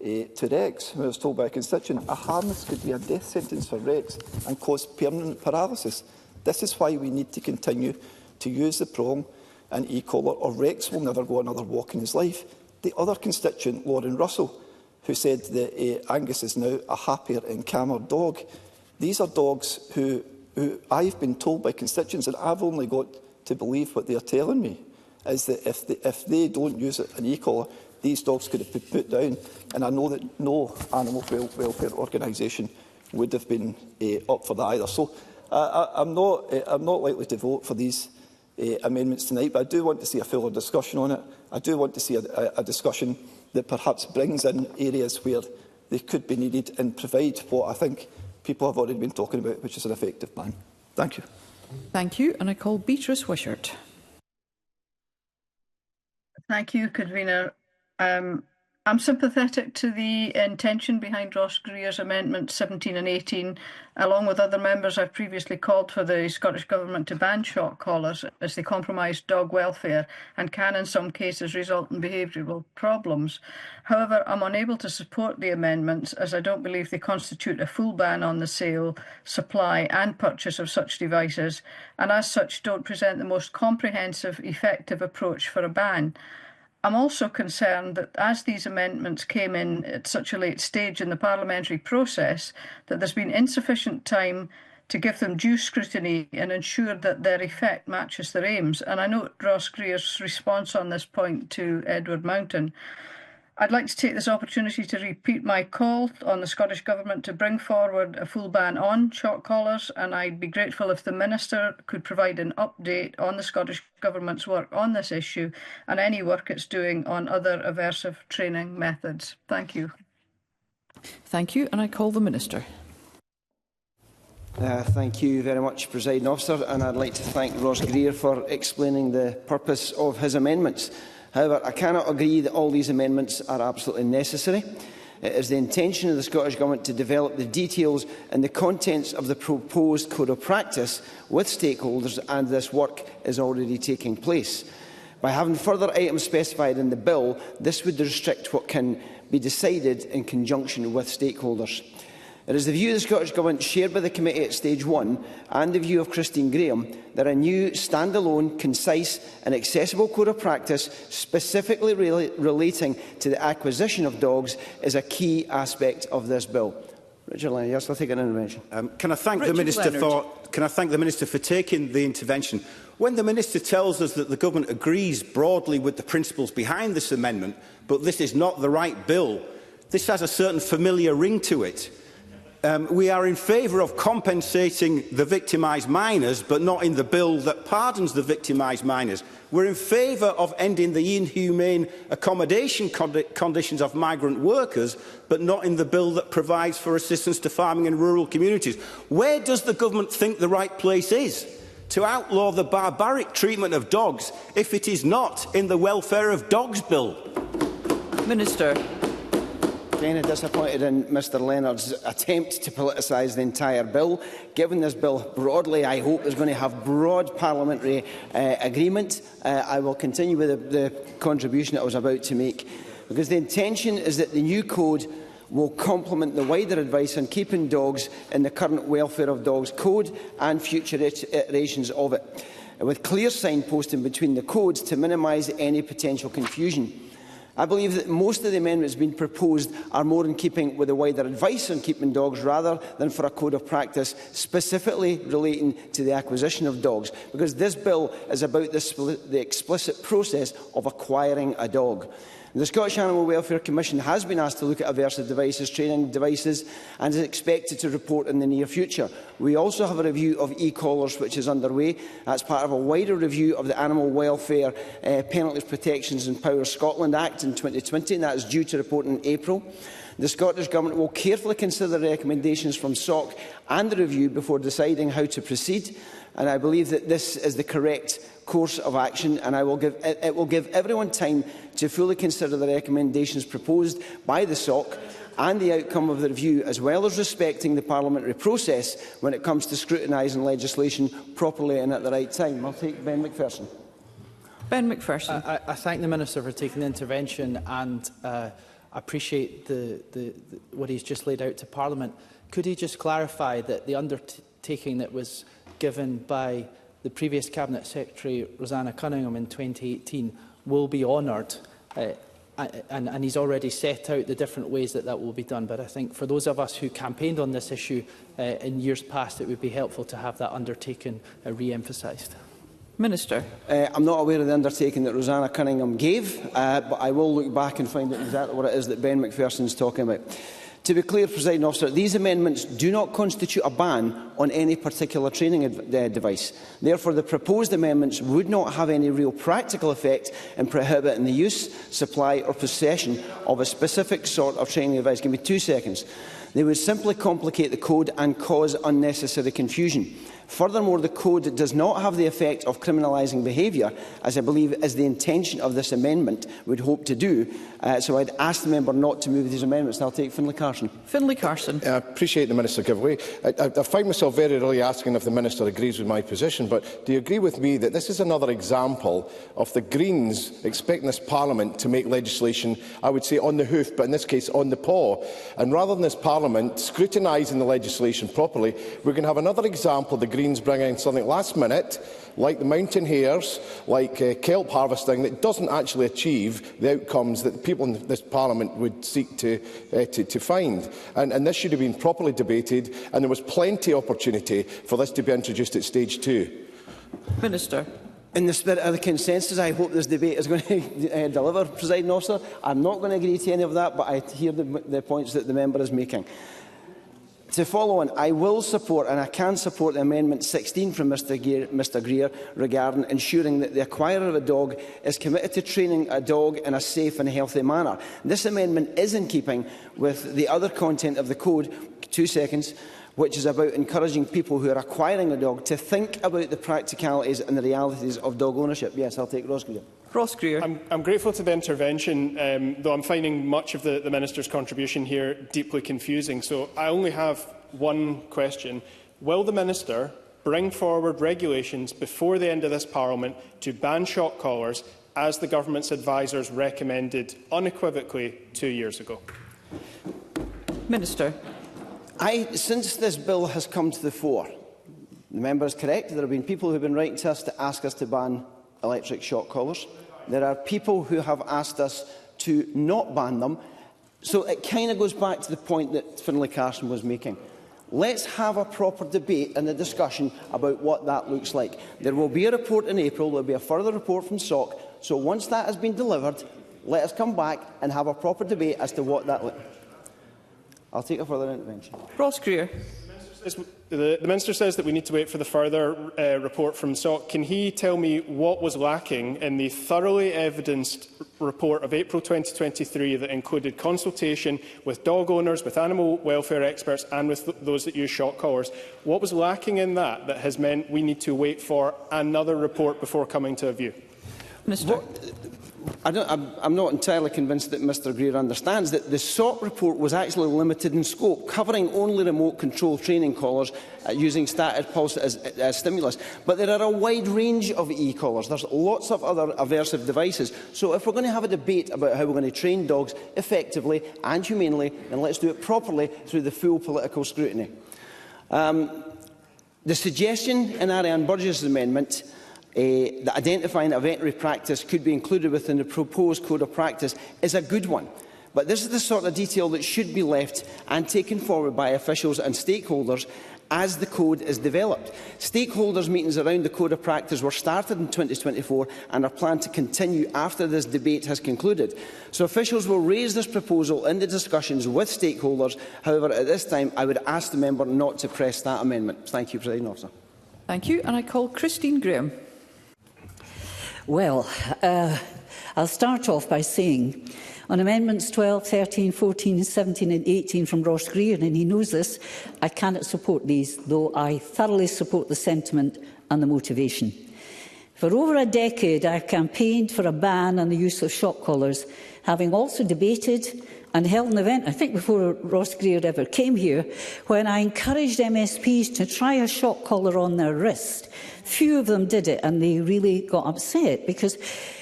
Rex, who I was told by a constituent, a harness could be a death sentence for Rex and cause permanent paralysis. This is why we need to continue to use the prong and e-collar, or Rex will never go another walk in his life. The other constituent, Lauren Russell, who said that Angus is now a happier and calmer dog. These are dogs who I've been told by constituents, and I've only got to believe what they are telling me, is that if they don't use an e-collar, these dogs could have been put down. And I know that no animal welfare organisation would have been up for that either. So I'm not likely to vote for these amendments tonight, but I do want to see a fuller discussion on it. I do want to see a discussion that perhaps brings in areas where they could be needed and provide what I think people have already been talking about, which is an effective ban. Thank you. Thank you. And I call Beatrice Wishart. Thank you, Convener. I'm sympathetic to the intention behind Ross Greer's Amendments 17 and 18. Along with other members, I've previously called for the Scottish Government to ban shock collars, as they compromise dog welfare and can in some cases result in behavioural problems. However, I'm unable to support the amendments, as I don't believe they constitute a full ban on the sale, supply and purchase of such devices, and as such don't present the most comprehensive, effective approach for a ban. I'm also concerned that as these amendments came in at such a late stage in the parliamentary process, that there's been insufficient time to give them due scrutiny and ensure that their effect matches their aims. And I note Ross Greer's response on this point to Edward Mountain. I'd like to take this opportunity to repeat my call on the Scottish Government to bring forward a full ban on shock collars, and I'd be grateful if the Minister could provide an update on the Scottish Government's work on this issue and any work it's doing on other aversive training methods. Thank you. Thank you, and I call the Minister. Thank you very much, Presiding Officer, and I'd like to thank Ross Greer for explaining the purpose of his amendments. However, I cannot agree that all these amendments are absolutely necessary. It is the intention of the Scottish Government to develop the details and the contents of the proposed Code of Practice with stakeholders, and this work is already taking place. By having further items specified in the bill, this would restrict what can be decided in conjunction with stakeholders. It is the view of the Scottish Government shared by the Committee at Stage 1 and the view of Christine Graham that a new standalone, concise and accessible code of practice specifically relating to the acquisition of dogs is a key aspect of this bill. Richard Leonard, yes, I'll take an intervention. Can I thank the Minister for taking the intervention? When the Minister tells us that the Government agrees broadly with the principles behind this amendment, but this is not the right bill, this has a certain familiar ring to it. We are in favour of compensating the victimised minors, but not in the bill that pardons the victimised minors. We're in favour of ending the inhumane accommodation conditions of migrant workers, but not in the bill that provides for assistance to farming and rural communities. Where does the government think the right place is to outlaw the barbaric treatment of dogs if it is not in the Welfare of Dogs Bill? Minister. Kind of disappointed in Mr Leonard's attempt to politicise the entire bill. Given this bill broadly, I hope is going to have broad parliamentary agreement. I will continue with the contribution that I was about to make, because the intention is that the new code will complement the wider advice on keeping dogs in the current Welfare of Dogs Code and future iterations of it, with clear signposting between the codes to minimise any potential confusion. I believe that most of the amendments being proposed are more in keeping with the wider advice on keeping dogs rather than for a code of practice specifically relating to the acquisition of dogs, because this bill is about the explicit process of acquiring a dog. The Scottish Animal Welfare Commission has been asked to look at aversive devices, training devices, and is expected to report in the near future. We also have a review of e-collars which is underway. That's part of a wider review of the Animal Welfare Penalties, Protections and Powers Scotland Act in 2020, and that is due to report in April. The Scottish Government will carefully consider the recommendations from SOC and the review before deciding how to proceed, and I believe that this is the correct course of action, and it will give everyone time to fully consider the recommendations proposed by the SOC and the outcome of the review, as well as respecting the parliamentary process when it comes to scrutinising legislation properly and at the right time. I'll take Ben McPherson. Ben McPherson. I thank the Minister for taking the intervention and appreciate what he's just laid out to Parliament. Could he just clarify that the undertaking that was given by the previous Cabinet Secretary, Rosanna Cunningham, in 2018 will be honoured? And he's already set out the different ways that that will be done. But I think for those of us who campaigned on this issue in years past, it would be helpful to have that undertaking re-emphasised. Minister. I'm not aware of the undertaking that Rosanna Cunningham gave, but I will look back and find out exactly what it is that Ben McPherson is talking about. To be clear, Presiding Officer, these amendments do not constitute a ban on any particular training device. Therefore, the proposed amendments would not have any real practical effect in prohibiting the use, supply or possession of a specific sort of training device. Give me 2 seconds. They would simply complicate the code and cause unnecessary confusion. Furthermore, the code does not have the effect of criminalising behaviour, as I believe is the intention of this amendment would hope to do. So I'd ask the member not to move these amendments. And I'll take Finlay Carson. Finlay Carson. I appreciate the Minister give way. I find myself very really asking if the Minister agrees with my position, but do you agree with me that this is another example of the Greens expecting this Parliament to make legislation, I would say, on the hoof, but in this case on the paw? And rather than this Parliament scrutinising the legislation properly, we're going to have another example of the Greens bringing something last minute, like the mountain hares, like kelp harvesting, that doesn't actually achieve the outcomes that people in this Parliament would seek to find. And this should have been properly debated, and there was plenty of opportunity for this to be introduced at stage 2. Minister. In the spirit of the consensus, I hope this debate is going to deliver, Presiding Officer. I'm not going to agree to any of that, but I hear the points that the member is making. To follow on, I will support, and I can support, the Amendment 16 from Mr Greer regarding ensuring that the acquirer of a dog is committed to training a dog in a safe and healthy manner. This amendment is in keeping with the other content of the code, 2 seconds, which is about encouraging people who are acquiring a dog to think about the practicalities and the realities of dog ownership. Yes, I'll take Ross Greer. Ross Greer. I'm grateful to the intervention, though I'm finding much of the Minister's contribution here deeply confusing. So I only have one question. Will the Minister bring forward regulations before the end of this Parliament to ban shock collars, as the Government's advisers recommended unequivocally 2 years ago? Minister. Since this bill has come to the fore, the member is correct. There have been people who have been writing to us to ask us to ban electric shock collars. There are people who have asked us to not ban them. So it kind of goes back to the point that Finlay Carson was making. Let's have a proper debate and a discussion about what that looks like. There will be a report in April. There will be a further report from SOC. So once that has been delivered, let us come back and have a proper debate as to what that looks like. I'll take a further intervention. Ross Greer. The Minister says that we need to wait for the further report from SOC. Can he tell me what was lacking in the thoroughly evidenced report of April 2023 that included consultation with dog owners, with animal welfare experts and with those that use shock collars? What was lacking in that that has meant we need to wait for another report before coming to a view? Minister. I'm not entirely convinced that Mr Greer understands that the SOC report was actually limited in scope, covering only remote control training collars using static pulse as stimulus. But there are a wide range of e-collars. There's lots of other aversive devices. So if we're going to have a debate about how we're going to train dogs effectively and humanely, then let's do it properly through the full political scrutiny. The suggestion in Ariane Burgess' amendment that identifying a veterinary practice could be included within the proposed code of practice is a good one. But this is the sort of detail that should be left and taken forward by officials and stakeholders as the code is developed. Stakeholders' meetings around the code of practice were started in 2024 and are planned to continue after this debate has concluded. So officials will raise this proposal in the discussions with stakeholders. However, at this time, I would ask the member not to press that amendment. Thank you, Presiding Officer. Thank you. And I call Christine Graham. Well, I'll start off by saying on Amendments 12, 13, 14, 17 and 18 from Ross Greer, and he knows this, I cannot support these, though I thoroughly support the sentiment and the motivation. For over a decade, I've campaigned for a ban on the use of shock collars, having also debated and held an event, I think before Ross Greer ever came here, when I encouraged MSPs to try a shock collar on their wrist. Few of them did it, and they really got upset because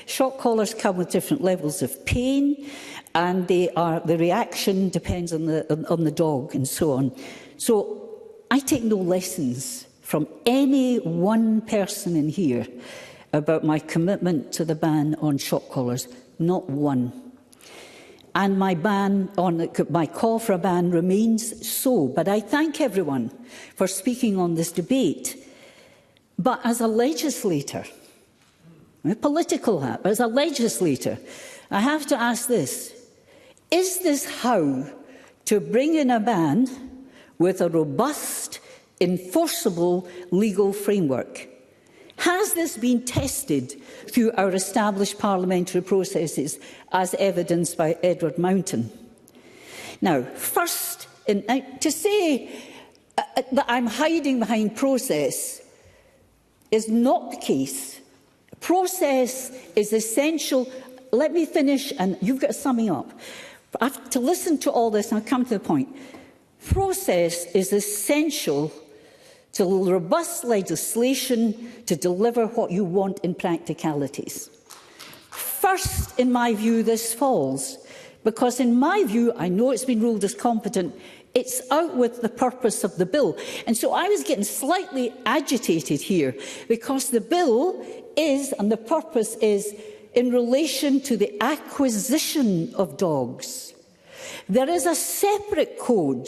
shock collars come with different levels of pain, and the reaction depends on the dog and so on. So I take no lessons from any one person in here about my commitment to the ban on shock collars. Not one. And my call for a ban remains so. But I thank everyone for speaking on this debate. But as a legislator, a political hat, but as a legislator, I have to ask this. Is this how to bring in a ban with a robust, enforceable legal framework? Has this been tested through our established parliamentary processes, as evidenced by Edward Mountain? Now, first, to say that I'm hiding behind process is not the case. Process is essential. Let me finish, and you've got to sum me up. I have to listen to all this, and I'll come to the point. Process is essential to robust legislation to deliver what you want in practicalities. First, in my view, this falls, because in my view, I know it's been ruled as competent, it's out with the purpose of the bill. And so I was getting slightly agitated here, because the bill is, and the purpose is, in relation to the acquisition of dogs. There is a separate code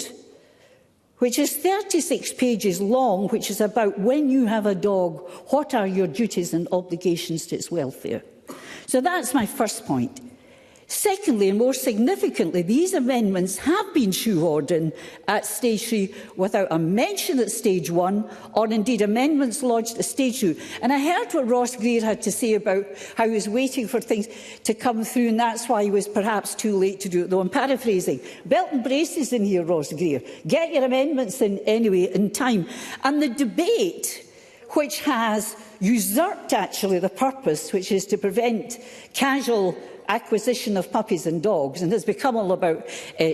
which is 36 pages long, which is about when you have a dog, what are your duties and obligations to its welfare. So that's my first point. Secondly, and more significantly, these amendments have been shoehorned in at stage 3 without a mention at stage 1, or indeed amendments lodged at stage 2. And I heard what Ross Greer had to say about how he was waiting for things to come through, and that's why he was perhaps too late to do it, though I'm paraphrasing. Belt and braces in here, Ross Greer. Get your amendments in anyway in time. And the debate, which has usurped actually the purpose, which is to prevent casual acquisition of puppies and dogs, and has become all about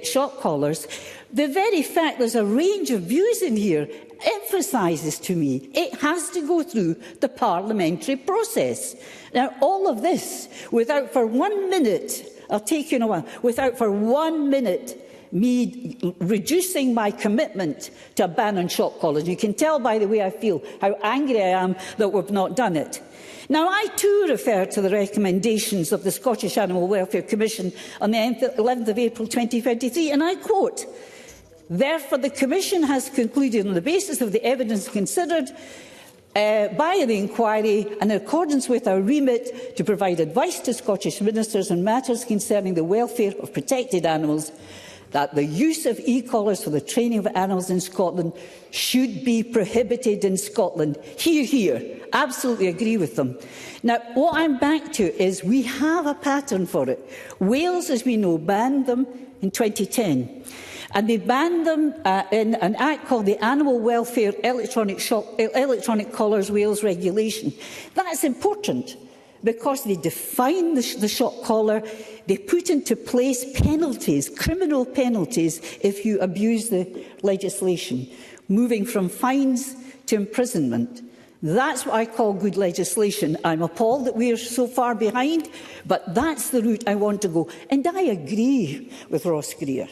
shock collars, the very fact there's a range of views in here emphasises to me it has to go through the parliamentary process. Now, all of this, without for 1 minute, I'll take you in a while, without for 1 minute me reducing my commitment to a ban on shock collars. You can tell by the way I feel how angry I am that we've not done it. Now, I too refer to the recommendations of the Scottish Animal Welfare Commission on the 11th of April 2023, and I quote, "Therefore, the Commission has concluded on the basis of the evidence considered by the inquiry and in accordance with our remit to provide advice to Scottish ministers on matters concerning the welfare of protected animals, that the use of e-collars for the training of animals in Scotland should be prohibited in Scotland. Hear, hear. Absolutely agree with them. Now, what I'm back to is we have a pattern for it. Wales, as we know, banned them in 2010. And they banned them in an act called the Animal Welfare Electronic Collars Wales Regulation. That's important because they define the shock collar, they put into place penalties, criminal penalties, if you abuse the legislation, moving from fines to imprisonment. That's what I call good legislation. I'm appalled that we are so far behind, but that's the route I want to go. And I agree with Ross Greer.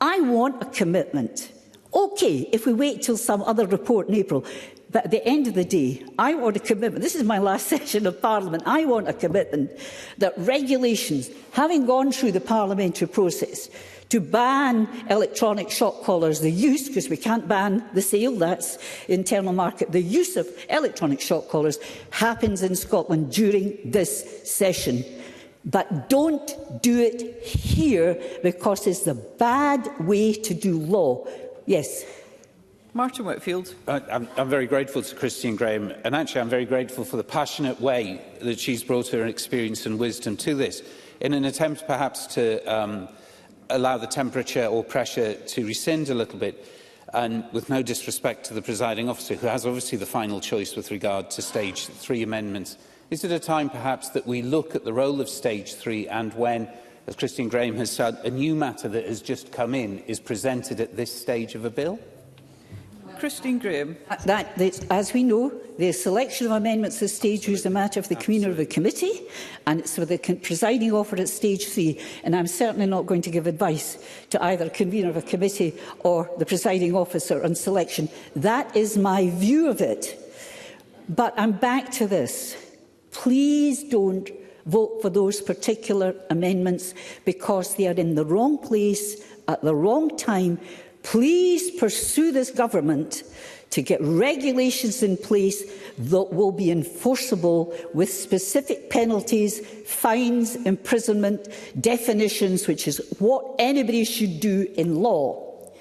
I want a commitment. OK, if we wait till some other report in April, but at the end of the day, I want a commitment. This is my last session of Parliament. I want a commitment that regulations, having gone through the parliamentary process, to ban electronic shock collars, the use, because we can't ban the sale, that's internal market, the use of electronic shock collars happens in Scotland during this session. But don't do it here because it's the bad way to do law. Yes. Martin Whitfield. I'm very grateful to Christine Graham, and actually I'm very grateful for the passionate way that she's brought her experience and wisdom to this, in an attempt perhaps to allow the temperature or pressure to rescind a little bit, and with no disrespect to the presiding officer, who has obviously the final choice with regard to stage 3 amendments. Is it a time perhaps that we look at the role of stage 3 and when, as Christine Graham has said, a new matter that has just come in is presented at this stage of a bill? Christine Graham. As we know, the selection of amendments at this stage is a matter of the convener of the committee, and it's for the presiding officer at stage 3. And I'm certainly not going to give advice to either the convener of a committee or the presiding officer on selection. That is my view of it. But I'm back to this. Please don't vote for those particular amendments because they are in the wrong place at the wrong time. Please pursue this government to get regulations in place that will be enforceable with specific penalties, fines, imprisonment, definitions, which is what anybody should do in law.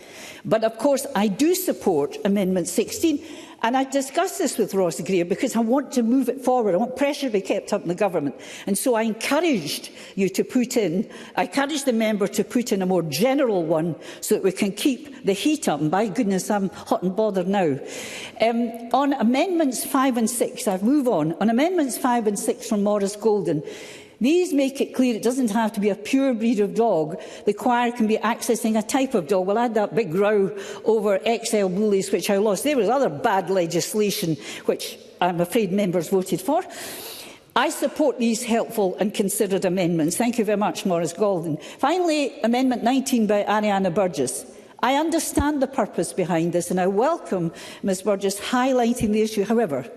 But of course, I do support Amendment 16. And I discussed this with Ross Greer because I want to move it forward. I want pressure to be kept up in the government. And so I encouraged the member to put in a more general one so that we can keep the heat up. And by goodness, I'm hot and bothered now. On Amendments 5 and 6, I move on. On Amendments 5 and 6 from Maurice Golden, these make it clear it doesn't have to be a pure breed of dog. The choir can be accessing a type of dog. Well, I had that big row over XL bullies, which I lost. There was other bad legislation, which I'm afraid members voted for. I support these helpful and considered amendments. Thank you very much, Maurice Golden. Finally, Amendment 19 by Ariana Burgess. I understand the purpose behind this, and I welcome Ms Burgess highlighting the issue. However,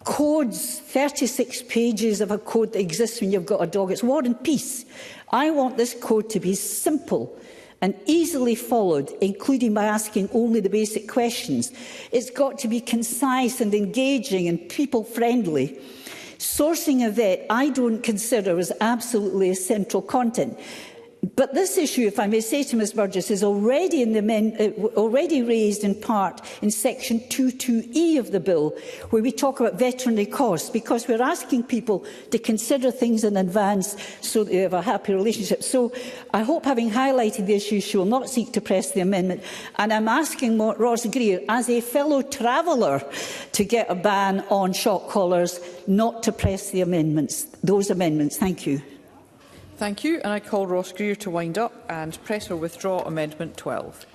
codes, 36 pages of a code that exists when you've got a dog. It's War and Peace. I want this code to be simple and easily followed, including by asking only the basic questions. It's got to be concise and engaging and people-friendly. Sourcing a vet, I don't consider as absolutely essential content. But this issue, if I may say to Ms Burgess, is already raised in part in section 22E of the bill, where we talk about veterinary costs, because we're asking people to consider things in advance so that they have a happy relationship. So I hope, having highlighted the issue, she will not seek to press the amendment. And I'm asking Ross Greer, as a fellow traveller, to get a ban on shock collars, not to press the amendments, those amendments. Thank you. Thank you, and I call Ross Greer to wind up and press or withdraw Amendment 12.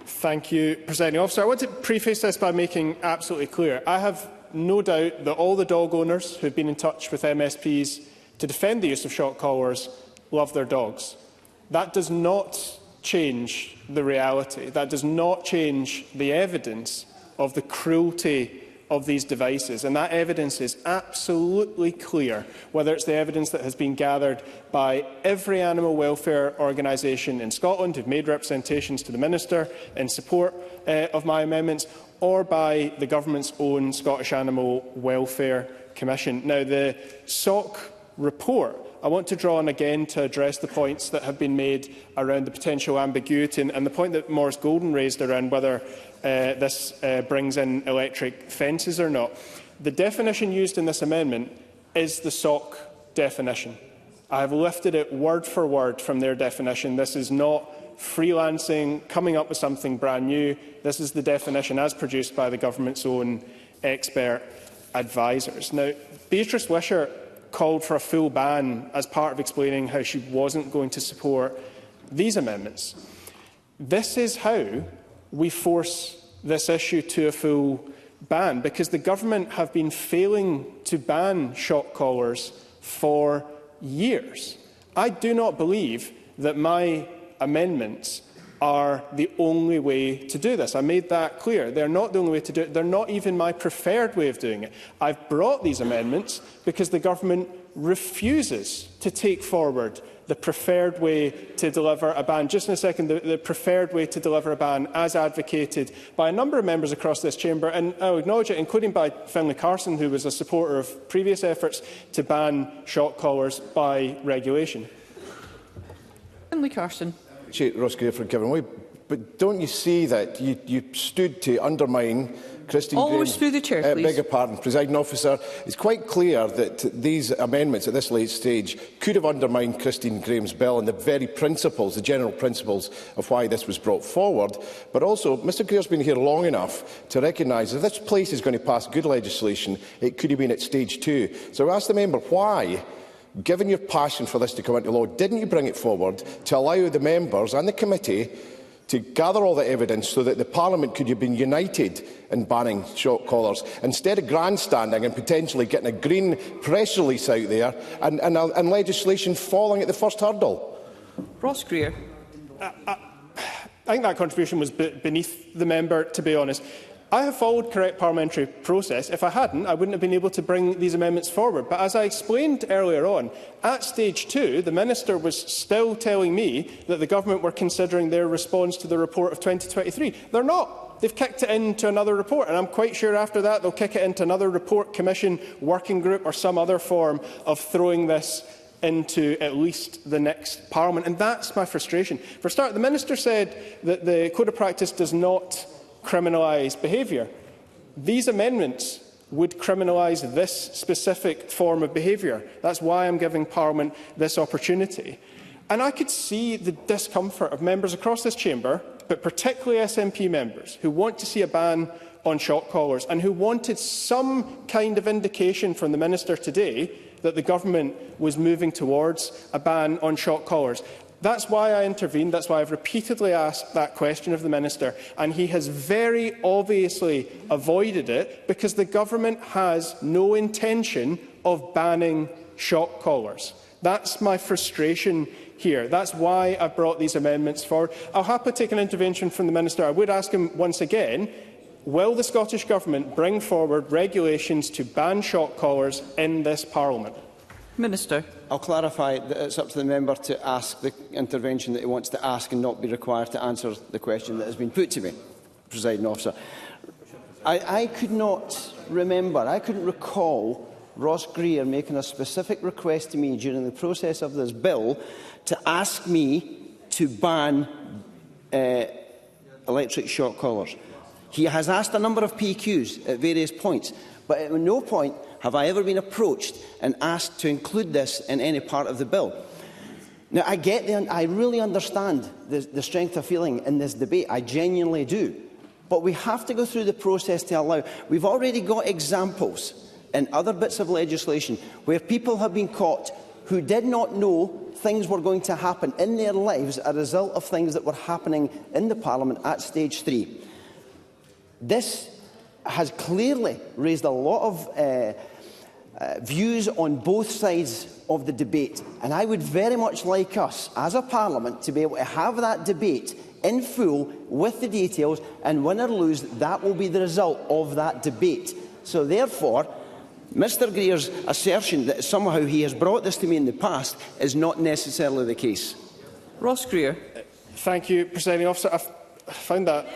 Thank you, Presiding Officer. I want to preface this by making absolutely clear. I have no doubt that all the dog owners who have been in touch with MSPs to defend the use of shock collars love their dogs. That does not change the reality. That does not change the evidence of the cruelty of these devices, and that evidence is absolutely clear, whether it's the evidence that has been gathered by every animal welfare organisation in Scotland who have made representations to the Minister in support of my amendments, or by the Government's own Scottish Animal Welfare Commission. Now, the SOC report I want to draw on again to address the points that have been made around the potential ambiguity and the point that Maurice Golden raised around whether this brings in electric fences or not. The definition used in this amendment is the SOC definition. I have lifted it word for word from their definition. This is not freelancing, coming up with something brand new. This is the definition as produced by the government's own expert advisers. Now, Beatrice Wisher called for a full ban as part of explaining how she wasn't going to support these amendments. This is how we force this issue to a full ban, because the government have been failing to ban shock collars for years. I do not believe that my amendments are the only way to do this. I made that clear. They're not the only way to do it. They're not even my preferred way of doing it. I've brought these amendments because the government refuses to take forward the preferred way to deliver a ban. Just in a second, the preferred way to deliver a ban as advocated by a number of members across this chamber, and I'll acknowledge it, including by Finlay Carson, who was a supporter of previous efforts to ban shock collars by regulation. Finlay Carson. Ross Greer for giving way, but don't you see that you stood to undermine Christine Always Graham's, through the chair, please. beg your pardon, presiding officer. It's quite clear that these amendments at this late stage could have undermined Christine Graham's bill and the very principles, the general principles of why this was brought forward. But also, Mr Greer's been here long enough to recognise that if this place is going to pass good legislation, it could have been at stage 2. So I ask the member why, given your passion for this to come into law, didn't you bring it forward to allow the members and the committee to gather all the evidence so that the Parliament could have been united in banning shock collars, instead of grandstanding and potentially getting a green press release out there and legislation falling at the first hurdle? Ross Greer. I think that contribution was beneath the member, to be honest. I have followed correct parliamentary process. If I hadn't, I wouldn't have been able to bring these amendments forward. But as I explained earlier on, at stage 2, the Minister was still telling me that the government were considering their response to the report of 2023. They're not. They've kicked it into another report, and I'm quite sure after that they'll kick it into another report, commission, working group or some other form of throwing this into at least the next Parliament. And that's my frustration. For a start, the Minister said that the Code of Practice does not criminalise behaviour. These amendments would criminalise this specific form of behaviour. That's why I'm giving Parliament this opportunity. And I could see the discomfort of members across this chamber, but particularly SNP members, who want to see a ban on shock collars and who wanted some kind of indication from the Minister today that the government was moving towards a ban on shock collars. That's why I intervened. That's why I've repeatedly asked that question of the Minister, and he has very obviously avoided it because the government has no intention of banning shock collars. That's my frustration here. That's why I've brought these amendments forward. I'll happily take an intervention from the Minister. I would ask him once again, will the Scottish Government bring forward regulations to ban shock collars in this Parliament? Minister. I'll clarify that it's up to the member to ask the intervention that he wants to ask and not be required to answer the question that has been put to me, Presiding Officer. I could not remember, I couldn't recall Ross Greer making a specific request to me during the process of this bill to ask me to ban electric shock collars. He has asked a number of PQs at various points, but at no point have I ever been approached and asked to include this in any part of the bill. Now, I really understand the strength of feeling in this debate. I genuinely do. But we have to go through the process to allow. We've already got examples in other bits of legislation where people have been caught who did not know things were going to happen in their lives as a result of things that were happening in the Parliament at stage 3. This has clearly raised a lot of views on both sides of the debate, and I would very much like us as a Parliament to be able to have that debate in full with the details, and win or lose, that will be the result of that debate. So therefore, Mr Greer's assertion that somehow he has brought this to me in the past is not necessarily the case. Ross Greer. Thank you, Presiding Officer. I found that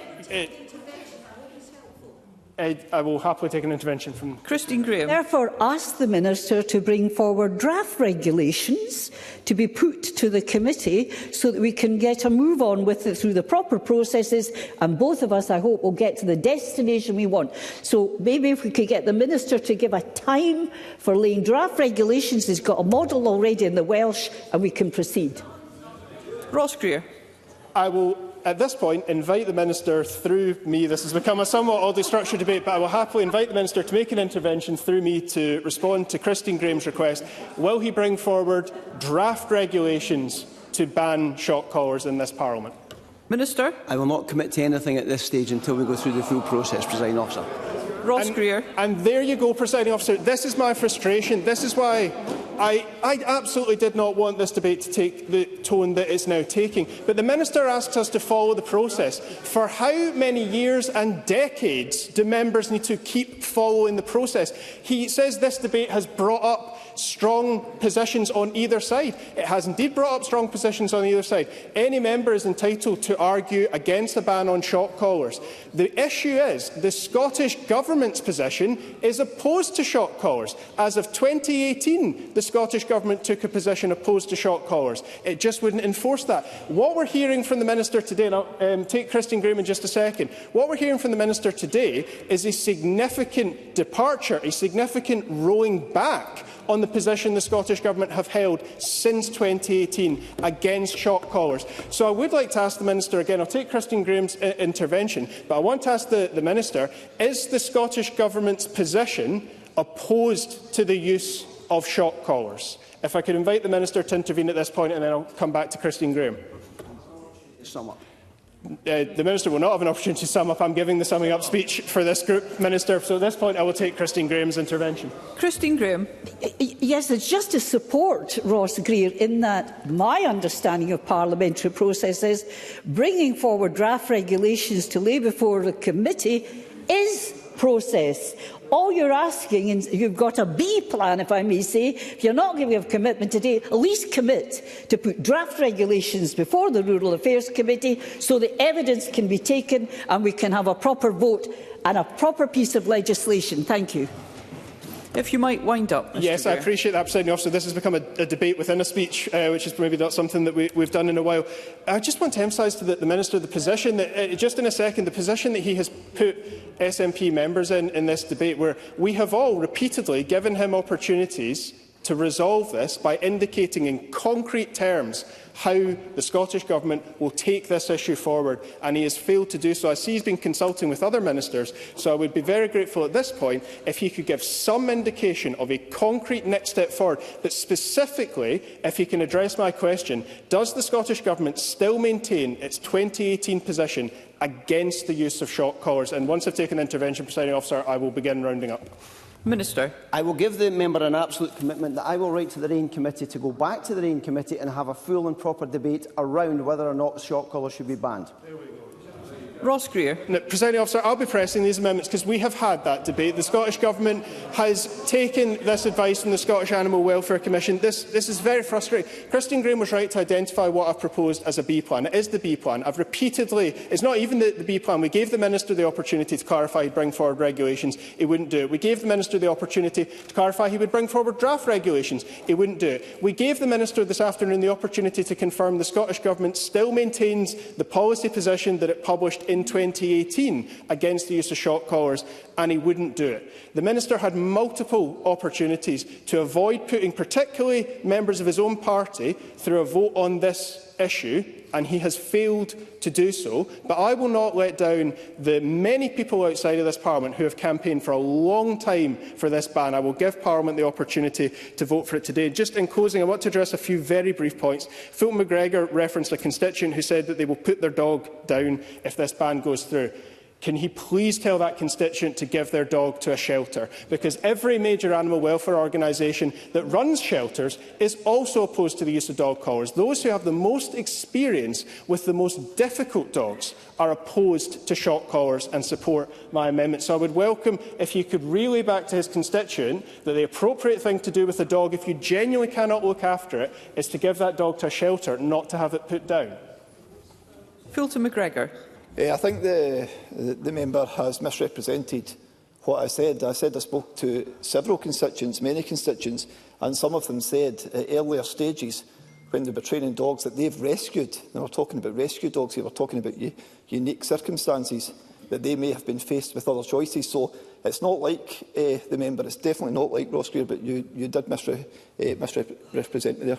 I will happily take an intervention from Christine Graham. Therefore, ask the Minister to bring forward draft regulations to be put to the committee so that we can get a move on with it through the proper processes, and both of us, I hope, will get to the destination we want. So maybe if we could get the Minister to give a time for laying draft regulations, he's got a model already in the Welsh, and we can proceed. Ross Greer. I will, at this point, invite the Minister through me. This has become a somewhat oddly structured debate, but I will happily invite the Minister to make an intervention through me to respond to Christine Graham's request. Will he bring forward draft regulations to ban shock collars in this Parliament? Minister. I will not commit to anything at this stage until we go through the full process, Presiding Officer. Ross Greer. And there you go, Presiding Officer. This is my frustration. This is why I absolutely did not want this debate to take the tone that it's now taking. But the Minister asks us to follow the process. For how many years and decades do members need to keep following the process? He says this debate has brought up strong positions on either side. It has indeed brought up strong positions on either side. Any member is entitled to argue against a ban on shock collars. The issue is the Scottish Government's position is opposed to shock collars. As of 2018, the Scottish Government took a position opposed to shock collars. It just wouldn't enforce that. What we're hearing from the Minister today, and I'll take Christine Graham in just a second, what we're hearing from the Minister today is a significant departure, a significant rolling back on the position the Scottish Government have held since 2018 against shock collars. So I would like to ask the Minister again, I'll take Christine Graham's intervention, but I want to ask the Minister, is the Scottish Government's position opposed to the use of shock collars? If I could invite the Minister to intervene at this point, and then I'll come back to Christine Graham. Sum up. The Minister will not have an opportunity to sum up. I'm giving the summing up speech for this group, Minister. So at this point, I will take Christine Graham's intervention. Christine Graham. Yes, it's just to support Ross Greer in that my understanding of parliamentary process is bringing forward draft regulations to lay before the committee is process. All you're asking, and you've got a B plan, if I may say, if you're not giving a commitment today, at least commit to put draft regulations before the Rural Affairs Committee so the evidence can be taken and we can have a proper vote and a proper piece of legislation. Thank you. If you might wind up, Mr. Yes, Greer. I appreciate that, Presiding Officer. This has become a debate within a speech, which is maybe not something that we've done in a while. I just want to emphasise to the Minister the position that, just in a second, the position that he has put SNP members in this debate, where we have all repeatedly given him opportunities to resolve this by indicating in concrete terms how the Scottish Government will take this issue forward, and he has failed to do so. I see he's been consulting with other ministers, so I would be very grateful at this point if he could give some indication of a concrete next step forward, but specifically, if he can address my question, does the Scottish Government still maintain its 2018 position against the use of shock collars? And once I've taken intervention, Presiding Officer, I will begin rounding up. Minister. I will give the member an absolute commitment that I will write to the RAIN Committee to go back to the RAIN Committee and have a full and proper debate around whether or not shock collars should be banned. Ross Greer. Presiding Officer, I'll be pressing these amendments because we have had that debate. The Scottish Government has taken this advice from the Scottish Animal Welfare Commission. This is very frustrating. Christine Graham was right to identify what I've proposed as a B plan. It is the B plan. I've repeatedly, it's not even the B plan. We gave the Minister the opportunity to clarify he'd bring forward regulations. He wouldn't do it. We gave the Minister the opportunity to clarify he would bring forward draft regulations. He wouldn't do it. We gave the Minister this afternoon the opportunity to confirm the Scottish Government still maintains the policy position that it published in 2018 against the use of shock collars, and he wouldn't do it. The Minister had multiple opportunities to avoid putting particularly members of his own party through a vote on this issue, and he has failed to do so. But I will not let down the many people outside of this Parliament who have campaigned for a long time for this ban. I will give Parliament the opportunity to vote for it today. Just in closing, I want to address a few very brief points. Fulton McGregor referenced a constituent who said that they will put their dog down if this ban goes through. Can he please tell that constituent to give their dog to a shelter? Because every major animal welfare organisation that runs shelters is also opposed to the use of dog collars. Those who have the most experience with the most difficult dogs are opposed to shock collars and support my amendment. So I would welcome if he could relay back to his constituent that the appropriate thing to do with a dog, if you genuinely cannot look after it, is to give that dog to a shelter, not to have it put down. Fulton McGregor. I think the member has misrepresented what I said. I said I spoke to several constituents, many constituents, and some of them said at earlier stages, when they were training dogs that they've rescued. Now, we're talking about rescue dogs here, we're talking about unique circumstances, that they may have been faced with other choices. So it's not like the member, it's definitely not like Ross Greer, but you did misrepresent me there.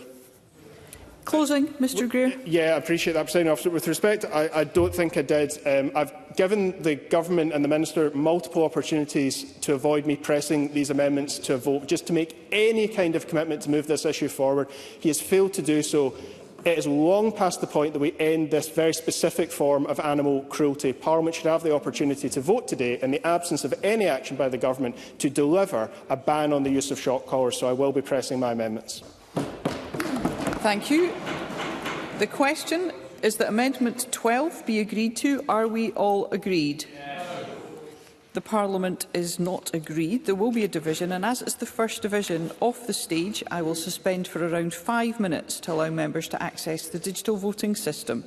Closing, Mr Greer. Yeah, I appreciate that, Presiding Officer. With respect, I don't think I did. I've given the Government and the Minister multiple opportunities to avoid me pressing these amendments to a vote, just to make any kind of commitment to move this issue forward. He has failed to do so. It is long past the point that we end this very specific form of animal cruelty. Parliament should have the opportunity to vote today, in the absence of any action by the Government, to deliver a ban on the use of shock collars. So I will be pressing my amendments. Thank you. The question is that Amendment 12 be agreed to. Are we all agreed? Yes. The Parliament is not agreed. There will be a division, and as it's the first division off the stage, I will suspend for around 5 minutes to allow members to access the digital voting system.